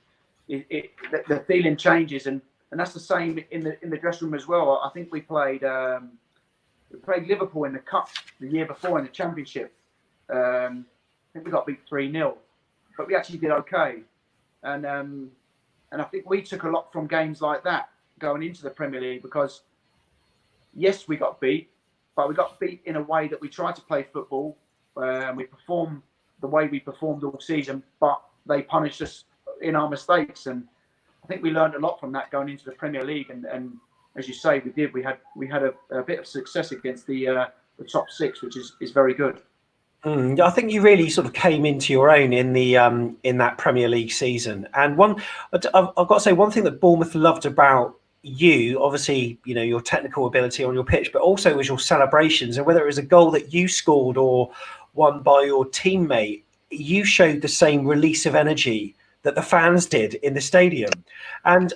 Speaker 3: The feeling changes, and that's the same in the dressing room as well. I think we played Liverpool in the Cup the year before in the Championship. I think we got beat 3-0, but we actually did okay. And I think we took a lot from games like that going into the Premier League, because yes, we got beat, but we got beat in a way that we tried to play football. We performed the way we performed all season, but they punished us in our mistakes. And I think we learned a lot from that going into the Premier League. And as you say, we did. We had a bit of success against the top 6, which is very good.
Speaker 1: I think you really sort of came into your own in that Premier League season. And I've got to say, one thing that Bournemouth loved about you, obviously, your technical ability on your pitch, but also was your celebrations. And whether it was a goal that you scored or won by your teammate, you showed the same release of energy that the fans did in the stadium. And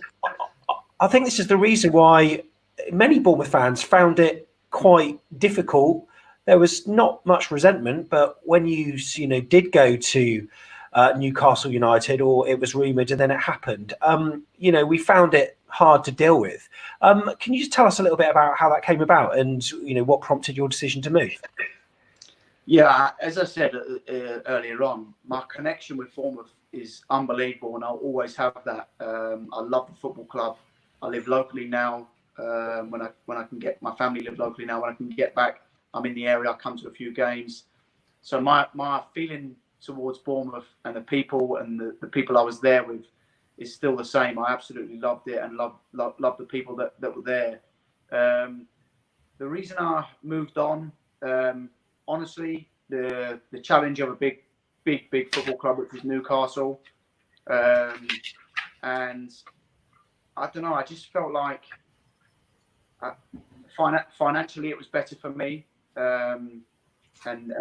Speaker 1: I think this is the reason why many Bournemouth fans found it quite difficult. There was not much resentment, but when you did go to Newcastle United, or it was rumoured and then it happened, we found it hard to deal with. Can you just tell us a little bit about how that came about and what prompted your decision to move?
Speaker 3: Yeah, as I said earlier on, my connection with Bournemouth is unbelievable, and I'll always have that. I love the football club. I live locally now. When I can get my family live locally now. When I can get back, I'm in the area. I come to a few games. So my feeling towards Bournemouth and the people the people I was there with is still the same. I absolutely loved it and love the people that were there. The reason I moved on. Honestly, the challenge of a big football club, which was Newcastle, and I don't know. I just felt like financially it was better for me, and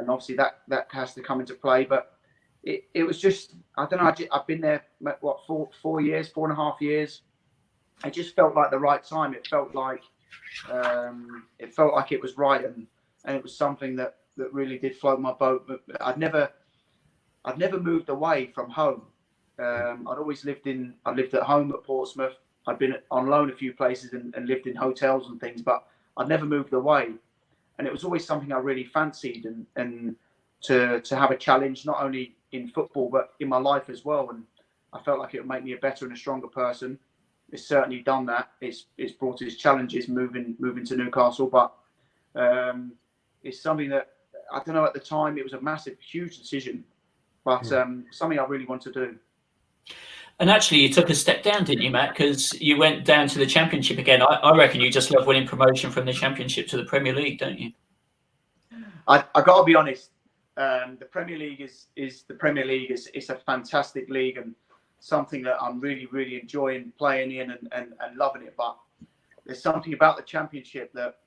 Speaker 3: obviously that has to come into play. But it was just, I don't know. I've been there 4 years, 4.5 years. It just felt like the right time. It felt like it was right, and it was something that really did float my boat. But I'd never moved away from home. I'd always lived at home at Portsmouth. I'd been on loan a few places and lived in hotels and things, but I'd never moved away. And it was always something I really fancied, and to have a challenge, not only in football, but in my life as well. And I felt like it would make me a better and a stronger person. It's certainly done that. It's brought its challenges moving to Newcastle, but it's something that, I don't know, at the time it was a massive, huge decision, but something I really want to do.
Speaker 4: And actually, you took a step down, didn't you, Matt? Because you went down to the Championship again. I reckon you just love winning promotion from the Championship to the Premier League, don't you?
Speaker 3: I got to be honest. The Premier League is the Premier League. It's a fantastic league and something that I'm really, really enjoying playing in and loving it. But there's something about the Championship that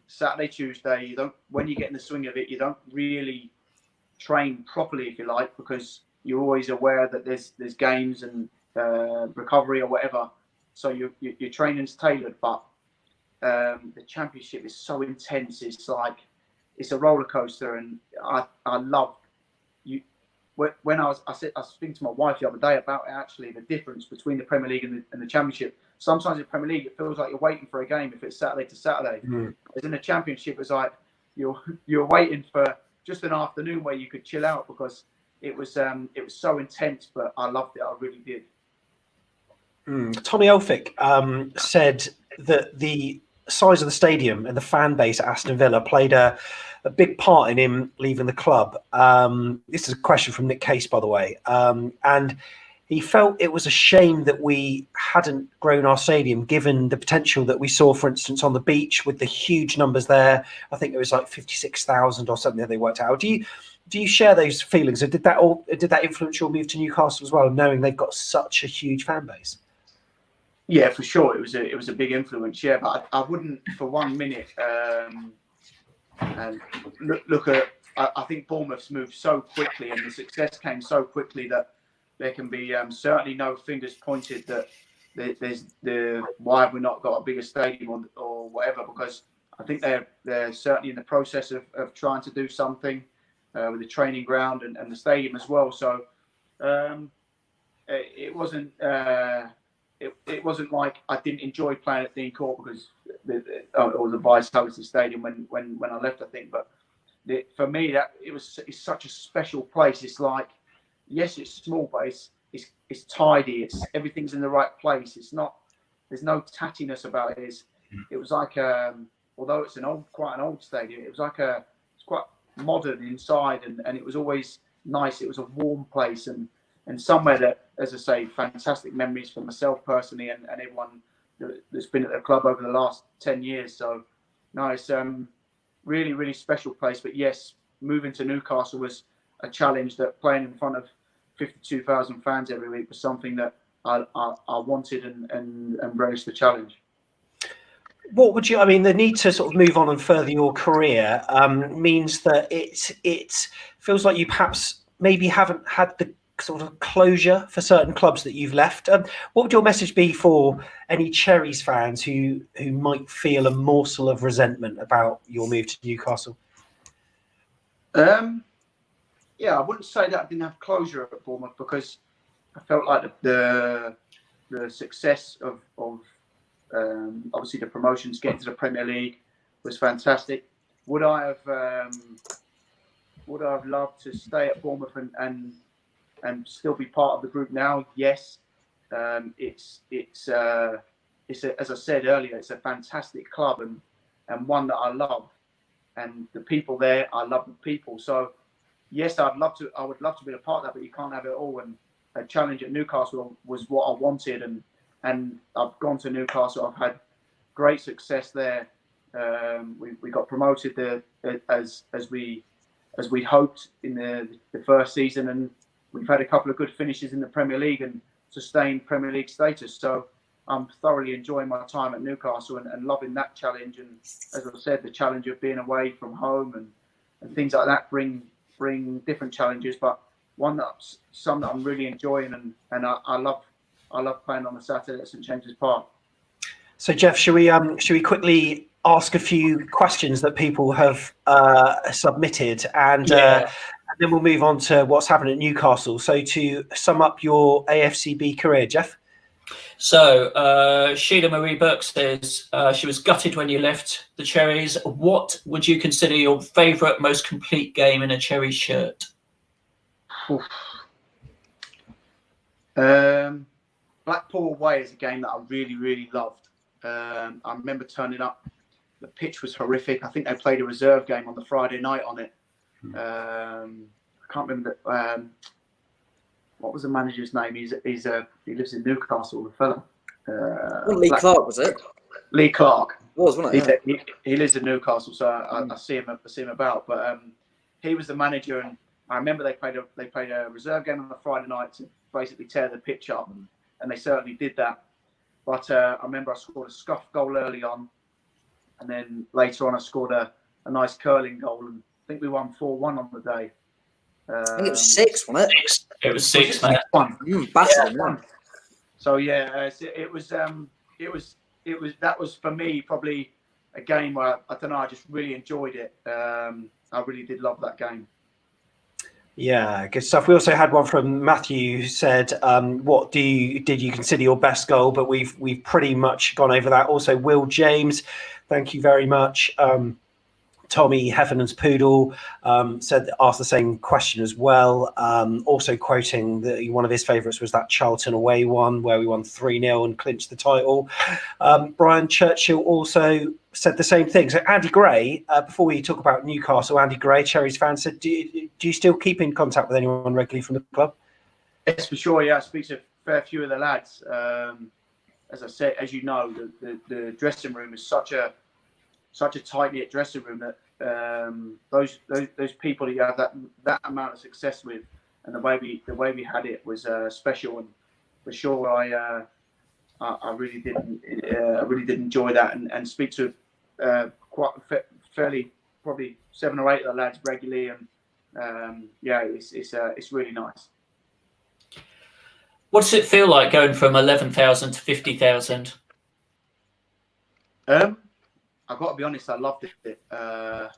Speaker 3: Saturday, Tuesday, when you get in the swing of it, you don't really train properly, if you like, because you're always aware that there's games and recovery or whatever. So your training's tailored, but the Championship is so intense. It's a roller coaster, and I love you. When I was speaking to my wife the other day about it, actually, the difference between the Premier League and the Championship. Sometimes in the Premier League, it feels like you're waiting for a game if it's Saturday to Saturday. As in the Championship, it's like you're waiting for just an afternoon where you could chill out, because it was so intense. But I loved it. I really did.
Speaker 1: Tommy Elphick said that the size of the stadium and the fan base at Aston Villa played a big part in him leaving the club. This is a question from Nick Case, by the way. And he felt it was a shame that we hadn't grown our stadium, given the potential that we saw, for instance, on the beach with the huge numbers there. I think it was like 56,000 or something that they worked out. Do you share those feelings? Or did that influence your move to Newcastle as well, knowing they've got such a huge fan base?
Speaker 3: Yeah, for sure. It was a big influence. Yeah, but I wouldn't for 1 minute look at. I think Bournemouth's moved so quickly, and the success came so quickly that there can be certainly no fingers pointed that there's why have we not got a bigger stadium or whatever, because I think they're certainly in the process of trying to do something with the training ground and the stadium as well. So it wasn't. It wasn't like I didn't enjoy playing at Dean Court because it was a Vitality Stadium when I left, I think. But for me, it's such a special place. It's like, yes, it's small, but it's tidy. Everything's in the right place. There's no tattiness about it. It was like although it's quite an old stadium, it's quite modern inside, and it was always nice. It was a warm place and somewhere that, as I say, fantastic memories for myself personally and everyone that's been at the club over the last 10 years. So, no, it's really, really special place. But yes, moving to Newcastle was a challenge. That playing in front of 52,000 fans every week was something that I wanted and embraced the challenge.
Speaker 1: What would you? I mean, the need to sort of move on and further your career means that it feels like you perhaps maybe haven't had the sort of closure for certain clubs that you've left. What would your message be for any Cherries fans who might feel a morsel of resentment about your move to Newcastle?
Speaker 3: Yeah, I wouldn't say that I didn't have closure at Bournemouth, because I felt like the success of obviously the promotions, getting to the Premier League, was fantastic. Would I have Would I have loved to stay at Bournemouth and still be part of the group now? Yes. It's as I said earlier, it's a fantastic club and one that I love, and the people there, I love the people. So yes, I would love to be a part of that, but you can't have it all. And a challenge at Newcastle was what I wanted, and I've gone to Newcastle. I've had great success there. We got promoted there as we hoped in the first season, and we've had a couple of good finishes in the Premier League and sustained Premier League status. So I'm thoroughly enjoying my time at Newcastle and loving that challenge. And as I said, the challenge of being away from home and things like that bring different challenges, but some that I'm really enjoying, and I love playing on the Saturday at St James's Park.
Speaker 1: So Jeff, should we quickly ask a few questions that people have submitted, and then we'll move on to what's happened at Newcastle. So to sum up your AFCB career, Jeff.
Speaker 4: So Sheila Marie Burke says she was gutted when you left the Cherries. What would you consider your favourite, most complete game in a Cherries shirt?
Speaker 3: Blackpool away is a game that I really, really loved. I remember turning up. The pitch was horrific. I think they played a reserve game on the Friday night on it. I can't remember what was the manager's name. He lives in Newcastle, the fella.
Speaker 5: Lee Clark, was it?
Speaker 3: Lee Clark.
Speaker 5: Wasn't it?
Speaker 3: Yeah. He lives in Newcastle, so I see him about. But he was the manager, and I remember they played a reserve game on the Friday night to basically tear the pitch up, and they certainly did that. But I remember I scored a scuff goal early on, and then later on I scored a nice curling goal, and I think we won 4-1 on the day.
Speaker 5: I think it was 6, wasn't it?
Speaker 4: It was 6, mate.
Speaker 3: Yeah. So it was that was for me probably a game where I don't know, I just really enjoyed it. I really did love that game.
Speaker 1: Yeah, good stuff. We also had one from Matthew who said, "What did you consider your best goal?" But we've pretty much gone over that. Also, Will James, thank you very much. Tommy Heffernan's Poodle asked the same question as well. Also quoting that one of his favourites was that Charlton away one where we won 3-0 and clinched the title. Brian Churchill also said the same thing. So Andy Gray, before we talk about Newcastle, Andy Gray, Cherries fan, said, do you still keep in contact with anyone regularly from the club?
Speaker 3: Yes, for sure. Yeah, I speak to a fair few of the lads. As I said, as you know, the dressing room is such a tight-knit dressing room that those people that you have that amount of success with, and the way we had it was special, and for sure I really did enjoy that and speak to quite fairly probably 7 or 8 of the lads regularly, and it's really nice.
Speaker 4: What does it feel like going from 11,000 to 50,000?
Speaker 3: I've got to be honest, I loved it. I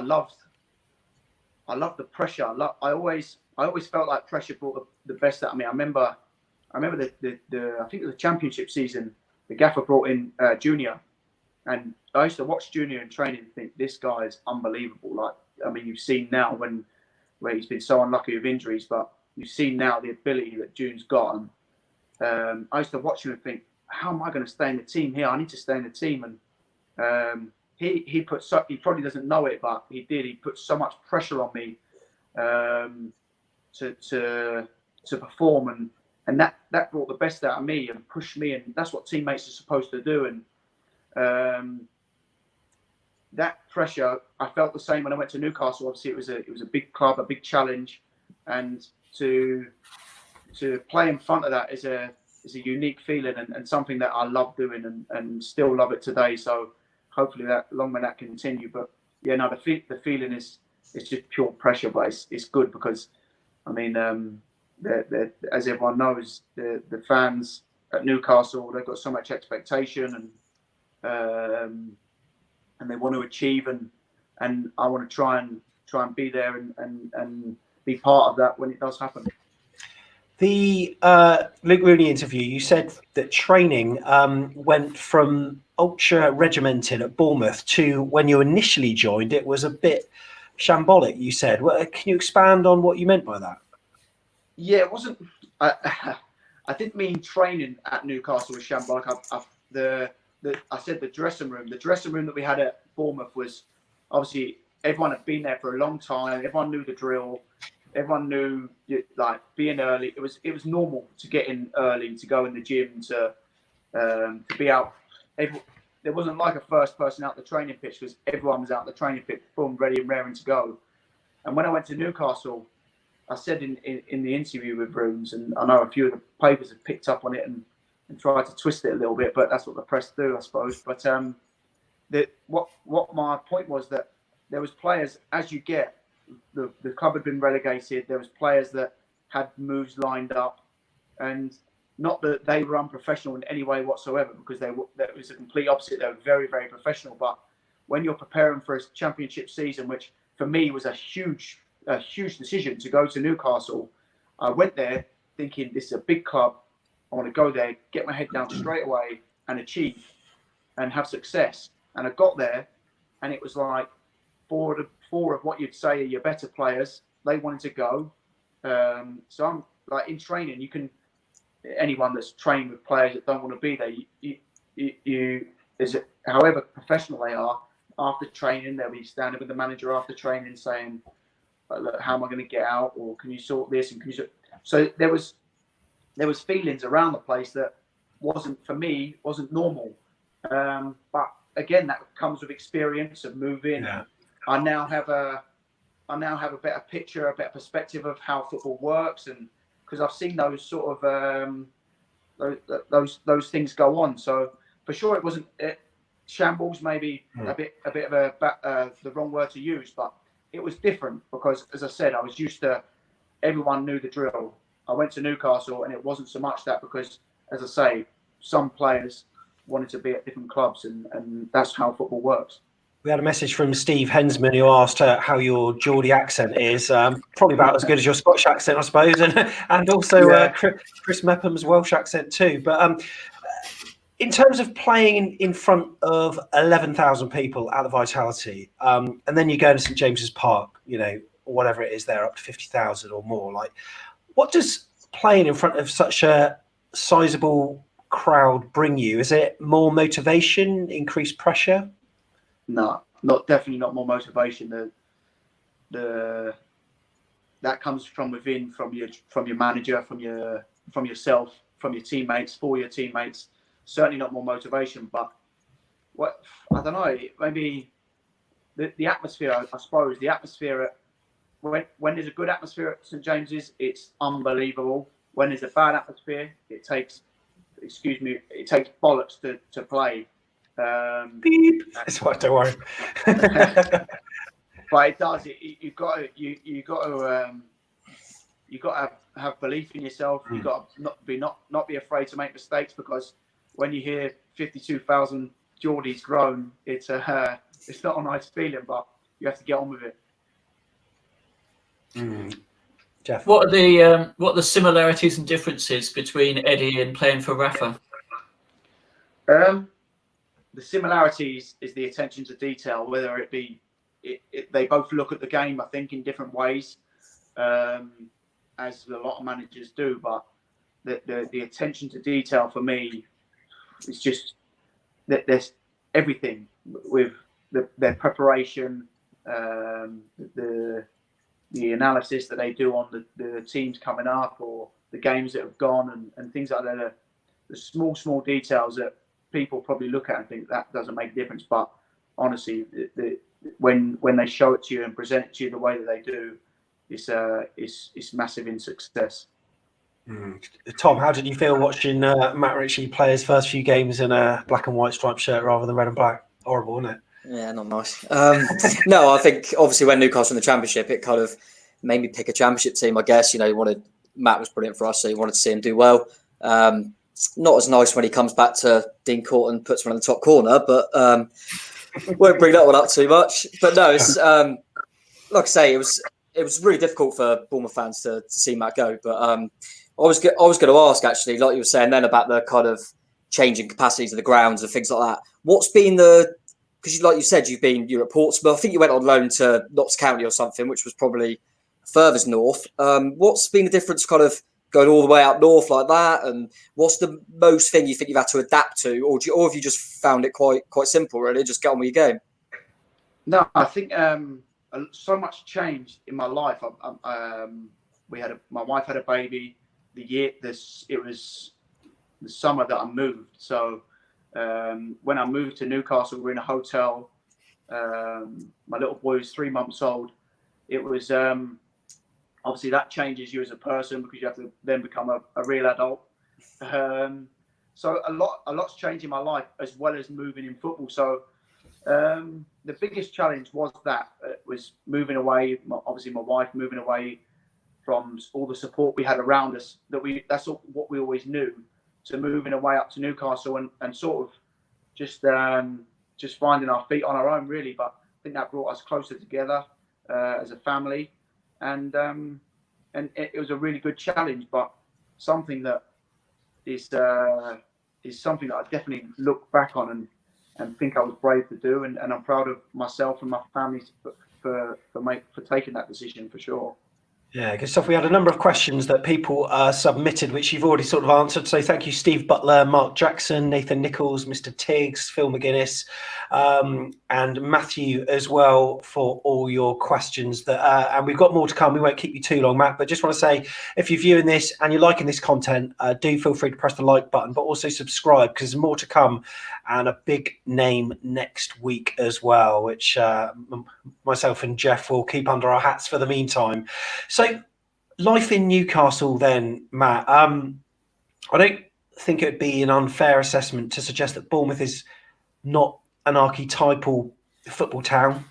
Speaker 3: loved the pressure. I always felt like pressure brought the best out of me. I remember I think it was the championship season, the gaffer brought in Junior, and I used to watch Junior in training and think, this guy is unbelievable. Like, I mean, you've seen now where he's been so unlucky with injuries, but you've seen now the ability that June's got. And I used to watch him and think, how am I going to stay in the team here? I need to stay in the team. And he probably doesn't know it, but he did. He put so much pressure on me to perform, and that brought the best out of me and pushed me, and that's what teammates are supposed to do. And that pressure, I felt the same when I went to Newcastle. Obviously, it was a big club, a big challenge, and to play in front of that is a unique feeling and something that I love doing and still love it today. So hopefully that continue. But yeah, no, the feeling is just pure pressure, but it's good because, I mean, as everyone knows, the fans at Newcastle, they've got so much expectation and they want to achieve, and I want to try and be there and be part of that when it does happen.
Speaker 1: The Luke Rooney interview, you said that training went from ultra regimented at Bournemouth to when you initially joined, it was a bit shambolic, you said. Can you expand on what you meant by that?
Speaker 3: Yeah, it wasn't. I didn't mean training at Newcastle was shambolic. I said the dressing room. The dressing room that we had at Bournemouth was obviously everyone had been there for a long time. Everyone knew the drill. Everyone knew like being early. It was normal to get in early, to go in the gym, to be out. There wasn't like a first person out the training pitch because everyone was out the training pitch, boom, ready and raring to go. And when I went to Newcastle, I said in the interview with Rooms, and I know a few of the papers have picked up on it and tried to twist it a little bit, but that's what the press do, I suppose. But what my point was that there was players, as you get, the club had been relegated. There was players that had moves lined up, and not that they were unprofessional in any way whatsoever, because that was the complete opposite. They were very, very professional. But when you're preparing for a championship season, which for me was a huge decision to go to Newcastle, I went there thinking this is a big club. I want to go there, get my head down straight away and achieve and have success. And I got there, and it was like four of what you'd say are your better players. They wanted to go. So I'm like, in training, you can, anyone that's trained with players that don't want to be there, however professional they are, after training, they'll be standing with the manager after training saying, look, how am I going to get out? Or can you sort this? And can you So there was feelings around the place that wasn't normal. But again, that comes with experience of moving. Yeah. I now have a better picture, a better perspective of how football works, and because I've seen those sort of those things go on. So for sure, it wasn't shambles. Maybe a bit of the wrong word to use, but it was different because, as I said, I was used to everyone knew the drill. I went to Newcastle, and it wasn't so much that because, as I say, some players wanted to be at different clubs, and that's how football works.
Speaker 1: We had a message from Steve Hensman who asked how your Geordie accent is. Probably about as good as your Scottish accent, I suppose, and also Chris Mepham's Welsh accent too. But in terms of playing in front of 11,000 people at the Vitality, and then you go to St James's Park, whatever it is there, up to 50,000 or more. Like, what does playing in front of such a sizable crowd bring you? Is it more motivation, increased pressure?
Speaker 3: No, definitely not more motivation. That comes from within, from your manager, from yourself, from your teammates, for your teammates. Certainly not more motivation, but I don't know. Maybe the atmosphere. I suppose the atmosphere when there's a good atmosphere at St James's, it's unbelievable. When there's a bad atmosphere, it takes bollocks to play.
Speaker 1: Beep. That's what. Don't worry.
Speaker 3: But it does. You've got to have belief in yourself. You've got to not be afraid to make mistakes, because when you hear 52,000 Geordies groan, it's not a nice feeling, but you have to get on with it.
Speaker 1: Jeff,
Speaker 4: what are the similarities and differences between Eddie and playing for Rafa?
Speaker 3: The similarities is the attention to detail, whether it be they both look at the game, I think, in different ways, as a lot of managers do. But the attention to detail for me is just that there's everything with their preparation, the analysis that they do on the teams coming up or the games that have gone and things like that. The small details that people probably look at and think that doesn't make a difference, but honestly, when they show it to you and present it to you the way that they do, it's massive in success.
Speaker 1: Tom, how did you feel watching Matt Ritchie play his first few games in a black and white striped shirt rather than red and black? Horrible, isn't it?
Speaker 5: Yeah, not nice. No, I think obviously when Newcastle in the Championship, it kind of made me pick a Championship team. I guess Matt was brilliant for us, so you wanted to see him do well. Not as nice when he comes back to Dean Court and puts one in the top corner, but won't bring that one up too much. But no, it's like I say, it was really difficult for Bournemouth fans to see Matt go. But I was going to ask, actually, like you were saying then, about the kind of changing capacities of the grounds and things like that. What's been the because like you said, you're at Portsmouth. I think you went on loan to Notts County or something, which was probably furthest north. What's been the difference kind of going all the way out north like that? And what's the most thing you think you've had to adapt to? Or have you just found it quite simple, really? Just get on with your game?
Speaker 3: No, I think so much changed in my life. My wife had a baby it was the summer that I moved. So when I moved to Newcastle, we were in a hotel. My little boy was 3 months old. It was obviously that changes you as a person because you have to then become a real adult. So a lot's changed in my life as well as moving in football. So the biggest challenge was moving away. Obviously, my wife moving away from all the support we had around us. That's what we always knew. To moving away up to Newcastle and sort of just finding our feet on our own, really. But I think that brought us closer together as a family, and it was a really good challenge. But something that is something that I definitely look back on and think I was brave to do, and I'm proud of myself and my family for taking that decision, for sure.
Speaker 1: Yeah, good stuff. We had a number of questions that people submitted, which you've already sort of answered. So thank you, Steve Butler, Mark Jackson, Nathan Nichols, Mr. Tiggs, Phil McGuinness, and Matthew as well for all your questions. And we've got more to come. We won't keep you too long, Matt, but just want to say, if you're viewing this and you're liking this content, do feel free to press the like button, but also subscribe because there's more to come and a big name next week as well, which myself and Jeff will keep under our hats for the meantime. So life in Newcastle then, Matt, I don't think it would be an unfair assessment to suggest that Bournemouth is not an archetypal football town,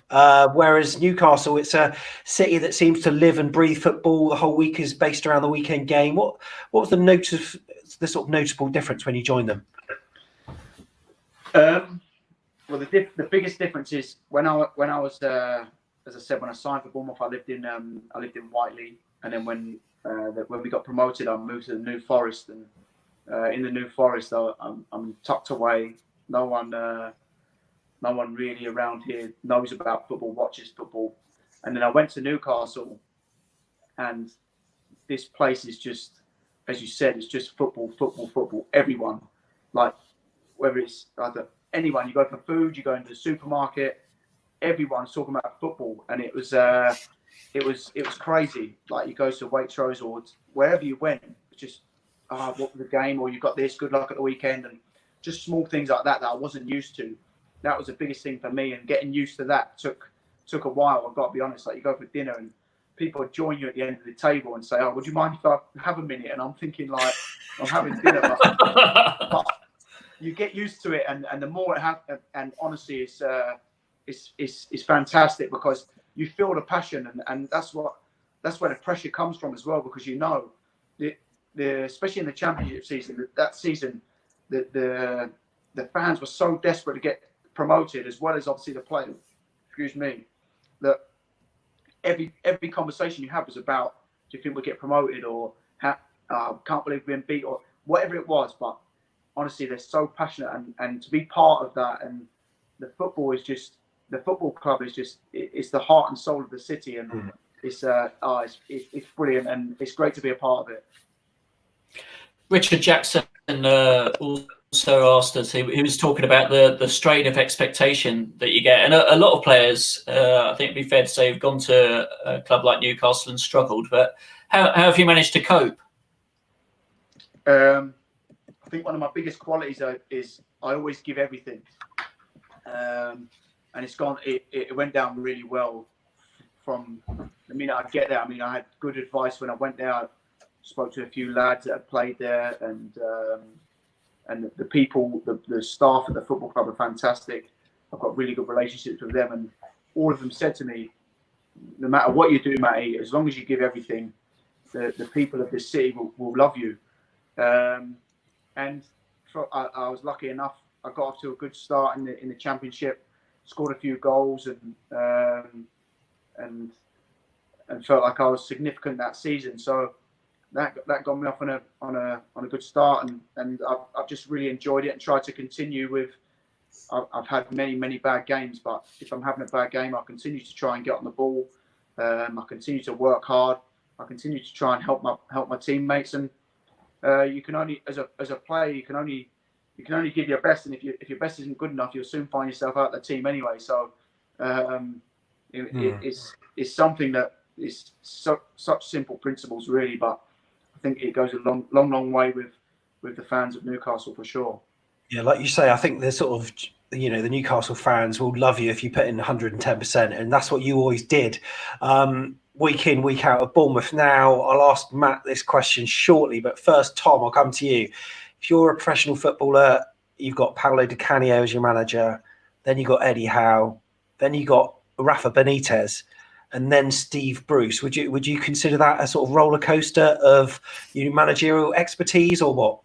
Speaker 1: whereas Newcastle, it's a city that seems to live and breathe football. The whole week is based around the weekend game. What was the sort of notable difference when you joined them?
Speaker 3: Well, the biggest difference is when I was as I said, when I signed for Bournemouth, I lived in Whiteley, and then when we got promoted, I moved to the New Forest, and in the New Forest, I'm tucked away. No one really around here knows about football, watches football, and then I went to Newcastle, and this place is just, as you said, it's just football. Everyone, like whether it's anyone, you go for food, you go into the supermarket. Everyone's talking about football, and it was crazy. Like you go to Waitrose or wherever you went, it's just what was the game, or you got this, good luck at the weekend, and just small things like that I wasn't used to. That was the biggest thing for me, and getting used to that took a while. I've got to be honest. Like you go for dinner and people join you at the end of the table and say, "Oh, would you mind if I have a minute?" And I'm thinking like, I'm having dinner, but you get used to it, and the more it happens, and honestly, it's fantastic because you feel the passion, and that's where the pressure comes from as well, because you know especially in the championship season, that season the fans were so desperate to get promoted, as well as obviously the players. Excuse me, that every conversation you have was about, do you think we'll get promoted, or can't believe we've been beat, or whatever it was. But honestly, they're so passionate, and to be part of that, and the football club is just, it's the heart and soul of the city, and it's brilliant, and it's great to be a part of it.
Speaker 4: Richard Jackson also asked us, he was talking about the strain of expectation that you get, and a lot of players, I think it'd be fair to say, have gone to a club like Newcastle and struggled, but how have you managed to cope?
Speaker 3: I think one of my biggest qualities is I always give everything, and it went down really well from the minute I get there. I mean, I had good advice when I went there. I spoke to a few lads that had played there, and the people, the staff at the football club are fantastic. I've got really good relationships with them, and all of them said to me, no matter what you do, Matty, as long as you give everything, the people of this city will love you. And I was lucky enough. I got off to a good start in the championship, scored a few goals, and felt like I was significant that season. So that got me off on a good start, and I've just really enjoyed it and tried to continue with I've had many bad games, but if I'm having a bad game, I continue to try and get on the ball. I continue to work hard. I continue to try and help my teammates. And you can only, as a player, you can only give your best. And if your best isn't good enough, you'll soon find yourself out of the team anyway. So it's something that is such simple principles, really. But I think it goes a long way with the fans of Newcastle for sure.
Speaker 1: Yeah, like you say, I think the sort of, the Newcastle fans will love you if you put in 110%, and that's what you always did. Week in, week out of Bournemouth. Now, I'll ask Matt this question shortly, but first, Tom, I'll come to you. If you're a professional footballer, you've got Paolo Di Canio as your manager, then you've got Eddie Howe, then you've got Rafa Benitez, and then Steve Bruce. Would you consider that a sort of roller coaster of managerial expertise, or what?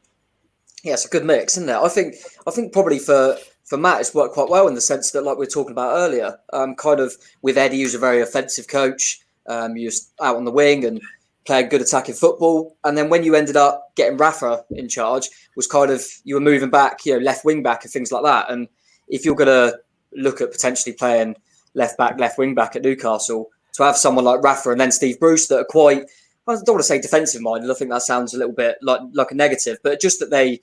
Speaker 5: Yeah, it's a good mix, isn't it? I think probably for Matt, it's worked quite well in the sense that, like we were talking about earlier, kind of with Eddie, who's a very offensive coach, you're out on the wing and playing good attacking football. And then when you ended up getting Rafa in charge, was kind of, you were moving back, left wing back and things like that. And if you're going to look at potentially playing left back, left wing back at Newcastle, to have someone like Rafa and then Steve Bruce that are quite, I don't want to say defensive minded, I think that sounds a little bit like a negative, but just that they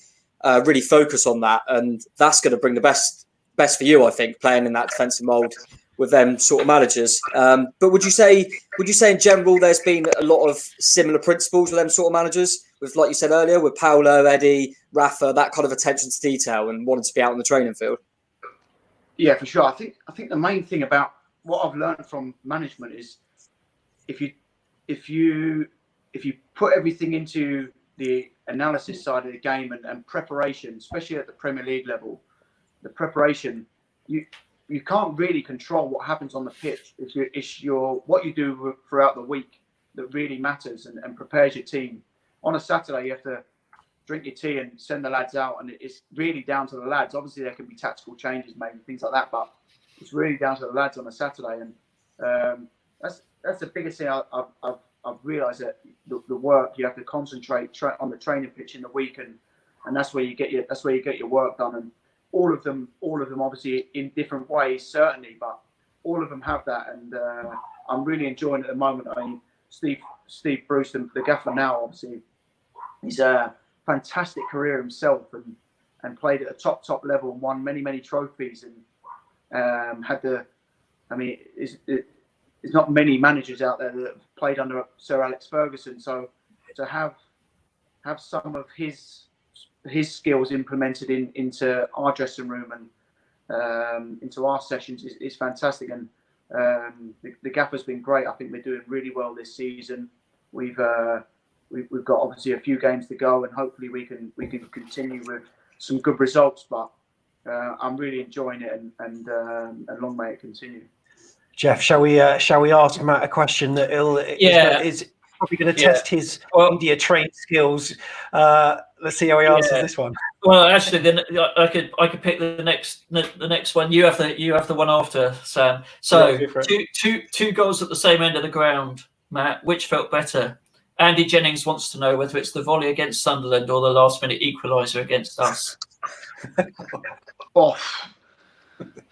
Speaker 5: really focus on that, and that's going to bring the best for you, I think, playing in that defensive mould with them sort of managers. But would you say in general there's been a lot of similar principles with them sort of managers, with, like you said earlier, with Paolo, Eddie, Rafa, that kind of attention to detail and wanting to be out on the training field?
Speaker 3: Yeah, for sure. I think the main thing about what I've learned from management is if you put everything into the analysis side of the game and preparation, especially at the Premier League level, the preparation, you can't really control what happens on the pitch. It's what you do throughout the week that really matters and prepares your team. On a Saturday, you have to drink your tea and send the lads out, and it's really down to the lads. Obviously, there can be tactical changes, maybe things like that, but it's really down to the lads on a Saturday, and that's the biggest thing I've realised, that the work you have to concentrate on the training pitch in the week, and that's where you get your work done. And all of them obviously in different ways, certainly, but all of them have that, and I'm really enjoying it at the moment. I mean, Steve Bruce, the gaffer now, obviously, he's a fantastic career himself, and played at a top level and won many trophies, and had the, I mean, there's not many managers out there that have played under Sir Alex Ferguson. So to have some of his skills implemented into our dressing room and into our sessions is fantastic. And the gaffer's been great. I think we're doing really well this season. We've got obviously a few games to go, and hopefully we can continue with some good results. But I'm really enjoying it, and long may it continue.
Speaker 1: Jeff, shall we ask Matt a question that is probably going to test his India trained skills? Let's see how he answers this one.
Speaker 4: Well, actually, then I could pick the next one. You have the one after, Sam. So two goals at the same end of the ground, Matt. Which felt better? Andy Jennings wants to know whether it's the volley against Sunderland or the last minute equaliser against us.
Speaker 3: Oh,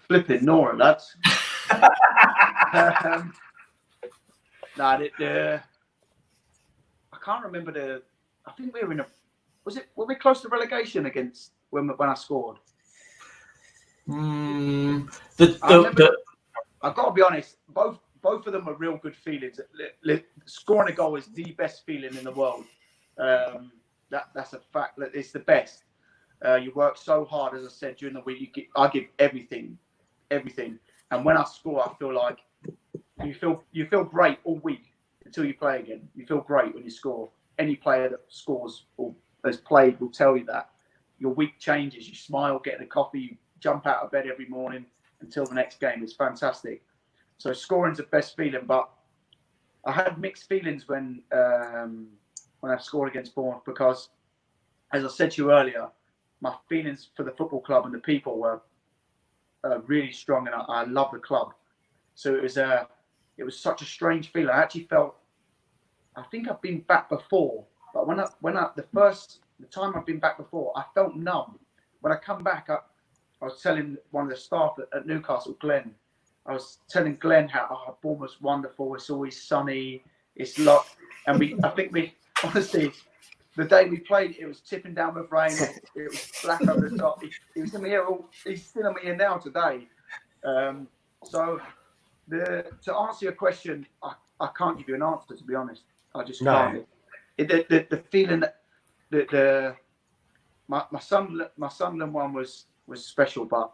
Speaker 3: flipping Nora, lads. I can't remember I think we were were we close to relegation against when I scored?
Speaker 4: I've
Speaker 3: got to be honest, both of them were real good feelings. Scoring a goal is the best feeling in the world. That's a fact. It's the best. You work so hard, as I said, during the week. I give everything. And when I score, I feel like you feel great all week until you play again. You feel great when you score. Any player that scores or has played will tell you that. Your week changes. You smile, get a coffee, you jump out of bed every morning until the next game. It's fantastic. So scoring's the best feeling. But I had mixed feelings when I scored against Bournemouth, because, as I said to you earlier, my feelings for the football club and the people were really strong, and I love the club. So it was such a strange feeling. I actually felt, I think I've been back before, but the time I've been back before, I felt numb. When I come back, I was telling one of the staff at Newcastle, Glenn. I was telling Glenn how Bournemouth's wonderful. It's always sunny. It's locked, and I think we honestly. The day we played, it was tipping down with rain. It was black over the top. He was in my ear. He's still in my ear now today. So to answer your question, I can't give you an answer, to be honest. I just can't. The feeling that my Sunderland one was special, but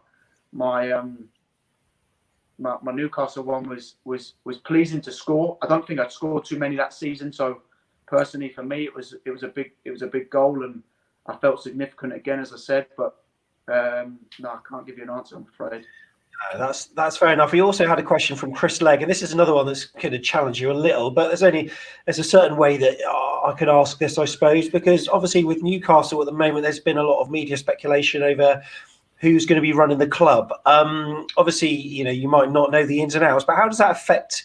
Speaker 3: my Newcastle one was pleasing to score. I don't think I'd scored too many that season, so. Personally, for me, it was a big goal, and I felt significant again, as I said. But no, I can't give you an answer, I'm afraid.
Speaker 1: No, that's fair enough. We also had a question from Chris Legg, and this is another one that's going to challenge you a little. But there's a certain way that I could ask this, I suppose, because obviously with Newcastle at the moment, there's been a lot of media speculation over who's going to be running the club. Obviously, you might not know the ins and outs, but how does that affect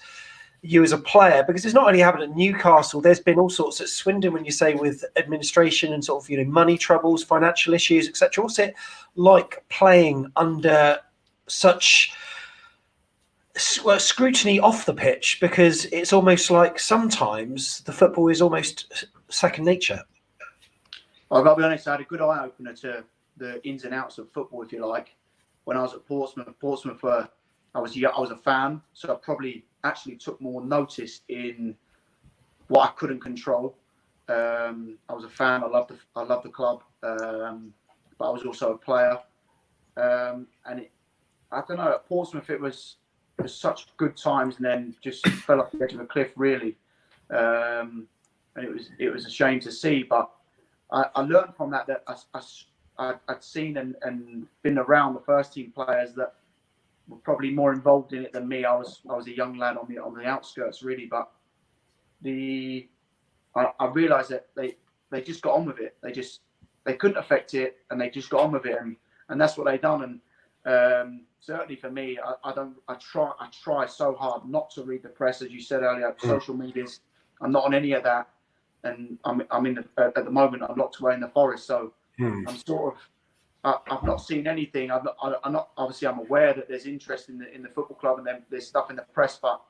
Speaker 1: you as a player? Because it's not only happened at Newcastle, there's been all sorts at Swindon, when you say, with administration and sort of money troubles, financial issues, etc. What's it like playing under such scrutiny off the pitch? Because it's almost like sometimes the football is almost second nature.
Speaker 3: Well, I've got to be honest, I had a good eye opener to the ins and outs of football, if you like. When I was at Portsmouth, I was a fan, so I probably actually took more notice in what I couldn't control. I was a fan. I loved the club, but I was also a player. And I don't know. At Portsmouth, it was such good times, and then just fell off the edge of a cliff, really. And it was a shame to see. But I learned from that I'd seen and been around the first team players that were probably more involved in it than me. I was a young lad on the outskirts, really. But I realised that they just got on with it. They couldn't affect it, and they just got on with it, and that's what they done. And certainly for me, I try so hard not to read the press, as you said earlier. Social medias, I'm not on any of that, and I'm in at the moment. I'm locked away in the forest, so I'm sort of. I've not seen anything. I'm not. Obviously, I'm aware that there's interest in the football club, and then there's stuff in the press. But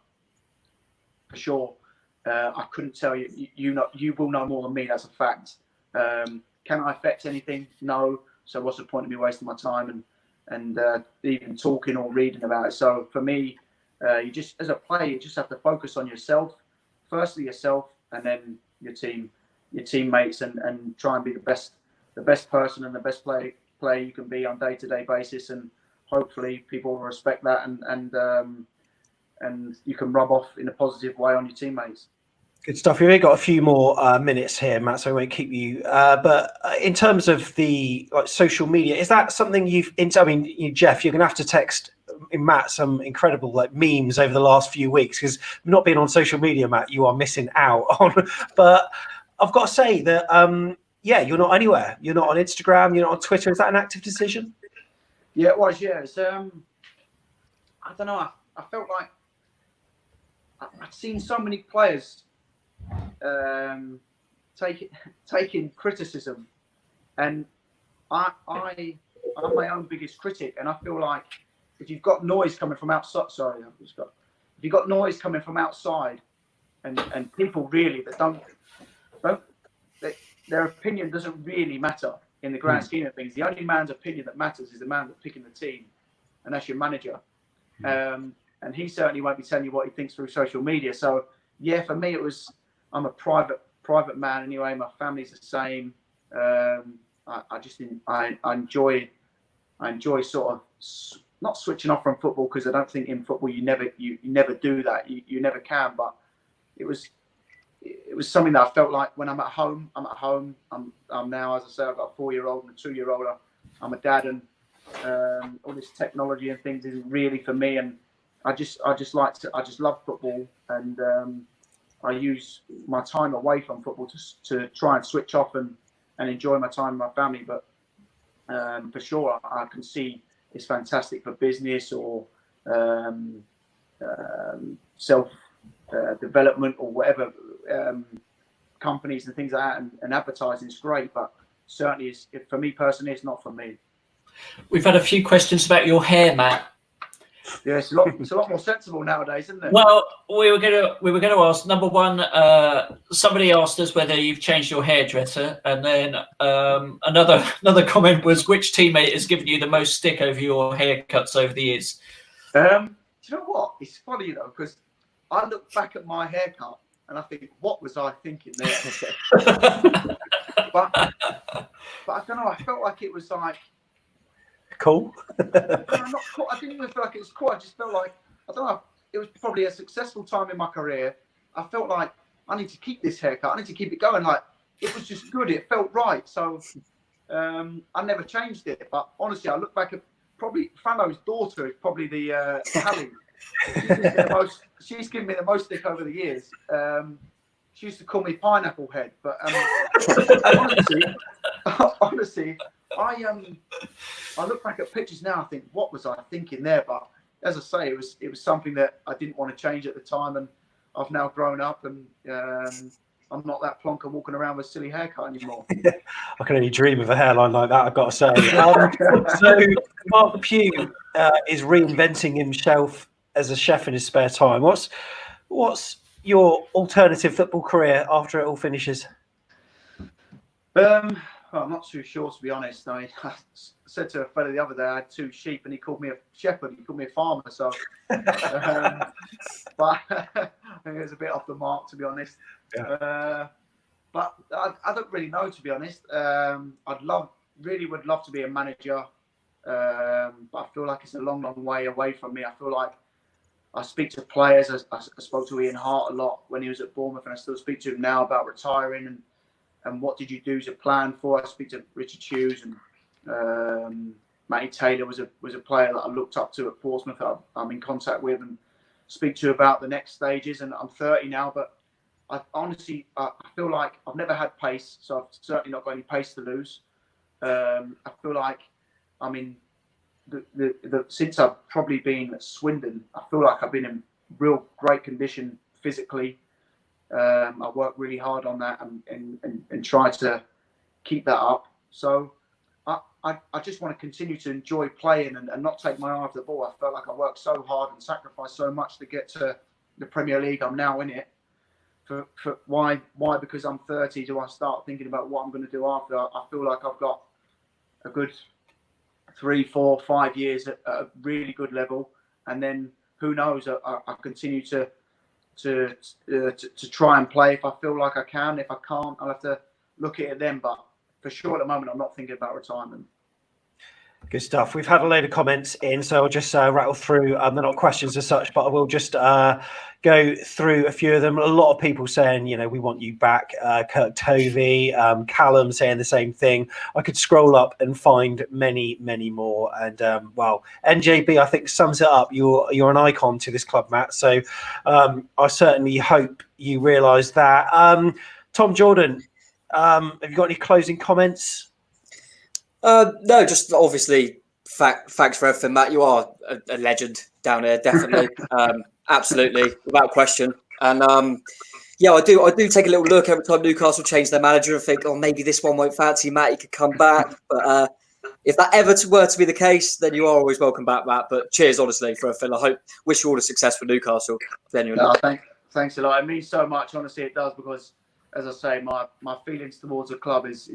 Speaker 3: for sure, I couldn't tell you. You will know more than me. That's a fact. Can I affect anything? No. So what's the point of me wasting my time and even talking or reading about it? So for me, you just, as a player, you just have to focus on yourself. Firstly, yourself, and then your teammates, and try and be the best person and the best player you can be on day-to-day basis, and hopefully people will respect that, and you can rub off in a positive way on your teammates.
Speaker 1: Good stuff. We've only got a few more minutes here, Matt, so I won't keep you. But in terms of the social media, is that something Jeff, you're going to have to text Matt some incredible memes over the last few weeks, because not being on social media, Matt, you are missing out on. But I've got to say that, you're not anywhere. You're not on Instagram. You're not on Twitter. Is that an active decision?
Speaker 3: Yeah, it was. Yeah, it's, I don't know. I felt like I'd seen so many players taking criticism, and I'm my own biggest critic, and I feel like if you've got noise coming from outside, if you've got noise coming from outside, and people really that their opinion doesn't really matter in the grand scheme of things. The only man's opinion that matters is the man that's picking the team, and that's your manager. And he certainly won't be telling you what he thinks through social media. So yeah, for me, I'm a private man anyway. My family's the same. I enjoy sort of not switching off from football, because I don't think in football you never do that. You never can. But it was something that I felt like when I'm at home. I'm now, as I say, I've got a 4-year-old and a 2-year-old. I'm a dad, and all this technology and things isn't really for me. And I just love football, and I use my time away from football to try and switch off and enjoy my time with my family. But for sure, I can see it's fantastic for business or self development or whatever, companies and things like that, and advertising is great. But certainly, for me personally, it's not for me.
Speaker 4: We've had a few questions about your hair, Matt.
Speaker 3: Yeah, it's a lot more sensible nowadays, isn't it?
Speaker 4: Well, we were going to ask, number one, somebody asked us whether you've changed your hairdresser, and then another comment was, which teammate has given you the most stick over your haircuts over the years?
Speaker 3: Do you know what? It's funny, because I look back at my haircut and I think, what was I thinking there? but I don't know. I felt like it was like
Speaker 1: cool.
Speaker 3: not cool. I didn't even feel like it was cool. I just felt like, I don't know. It was probably a successful time in my career. I felt like I need to keep this haircut. I need to keep it going. Like, it was just good. It felt right. So I never changed it. But honestly, I look back at probably Fano's daughter is probably the Hallie. She's given me the most stick over the years. She used to call me Pineapple Head, but honestly, I look back at pictures now. I think, what was I thinking there? But as I say, it was something that I didn't want to change at the time, and I've now grown up, and I'm not that plonker walking around with a silly haircut anymore.
Speaker 1: I can only dream of a hairline like that, I've got to say. So Mark Pugh is reinventing himself as a chef in his spare time. What's your alternative football career after it all finishes?
Speaker 3: Well, I'm not too sure, to be honest. I said to a fella the other day, I had 2 sheep, and he called me a shepherd. He called me a farmer. So, but I think it was a bit off the mark, to be honest. Yeah. But I don't really know, to be honest. Really would love to be a manager, but I feel like it's a long, long way away from me. I feel like I speak to players. I spoke to Ian Hart a lot when he was at Bournemouth, and I still speak to him now about retiring and what did you do as a plan for. I speak to Richard Hughes, and Matty Taylor was a player that I looked up to at Portsmouth. I'm in contact with and speak to about the next stages. And I'm 30 now, but I honestly feel like I've never had pace, so I've certainly not got any pace to lose. I feel like, I mean, since I've probably been at Swindon, I feel like I've been in real great condition physically. I work really hard on that and try to keep that up. So I just want to continue to enjoy playing and not take my eye off the ball. I felt like I worked so hard and sacrificed so much to get to the Premier League. I'm now in it. Why? Because I'm 30, do I start thinking about what I'm going to do after? I feel like I've got a good 3, 4, 5 years at a really good level, and then who knows? I continue to try and play if I feel like I can. If I can't, I'll have to look at it then. But for sure, at the moment, I'm not thinking about retirement.
Speaker 1: Good stuff. We've had a load of comments in, so I'll just rattle through. They're not questions as such, but I will just go through a few of them. A lot of people saying, we want you back. Kirk Tovey, Callum saying the same thing. I could scroll up and find many, many more. And NJB, I think, sums it up. You're an icon to this club, Matt. So I certainly hope you realise that. Tom Jordan, have you got any closing comments?
Speaker 5: No, just obviously facts for everything, Matt. You are a legend down here, definitely, absolutely, without question. And I do take a little look every time Newcastle change their manager and think, maybe this one won't fancy Matt. He could come back, but if that ever were to be the case, then you are always welcome back, Matt. But cheers, honestly, for everything. Wish you all the success for Newcastle.
Speaker 3: Thanks a lot. It means so much. Honestly, it does, because, as I say, my feelings towards the club is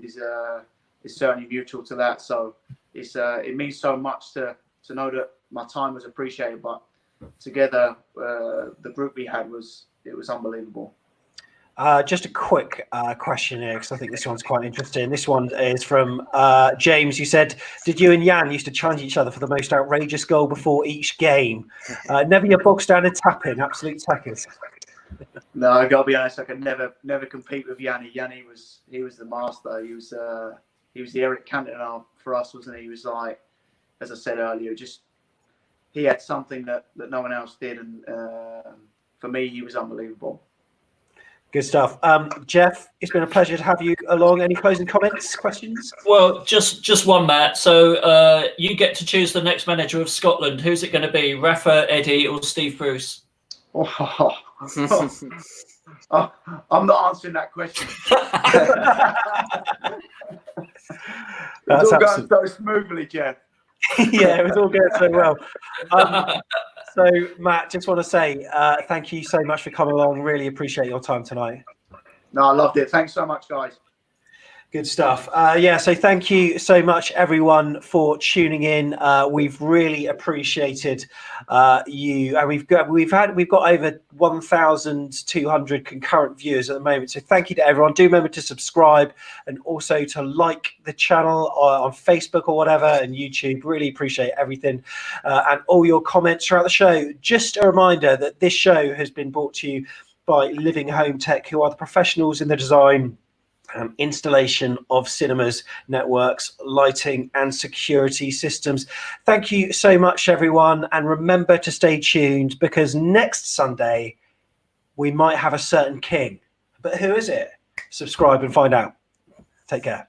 Speaker 3: certainly mutual to that. So it means so much to know that my time was appreciated. But together, the group we had was unbelievable.
Speaker 1: Just a quick question here, because I think this one's quite interesting. This one is from James. You said, did you and Yann used to challenge each other for the most outrageous goal before each game? Never your bog standard tap-in, absolute tackers.
Speaker 3: No, I got to be honest. I could never compete with Yanni. Yanni was the master. He was the Eric Cantona for us, wasn't he? He was like, as I said earlier, he had something that no one else did, and for me, he was unbelievable.
Speaker 1: Good stuff. Jeff, it's been a pleasure to have you along. Any closing comments, questions?
Speaker 4: Well, just one, Matt. So you get to choose the next manager of Scotland. Who's it going to be? Rafa, Eddie, or Steve Bruce?
Speaker 3: I'm not answering that question. It's all going so smoothly, Jeff.
Speaker 1: Yeah, it was all going so well. So, Matt, just want to say thank you so much for coming along. Really appreciate your time tonight.
Speaker 3: No, I loved it. Thanks so much, guys.
Speaker 1: Good stuff. So thank you so much, everyone, for tuning in. We've really appreciated you, and we've got over 1,200 concurrent viewers at the moment. So thank you to everyone. Do remember to subscribe and also to like the channel on Facebook or whatever, and YouTube. Really appreciate everything and all your comments throughout the show. Just a reminder that this show has been brought to you by Living Home Tech, who are the professionals in the design installation of cinemas, networks, lighting and security systems. Thank you so much, everyone, and remember to stay tuned, because next Sunday we might have a certain king. But who is it? Subscribe and find out. Take care.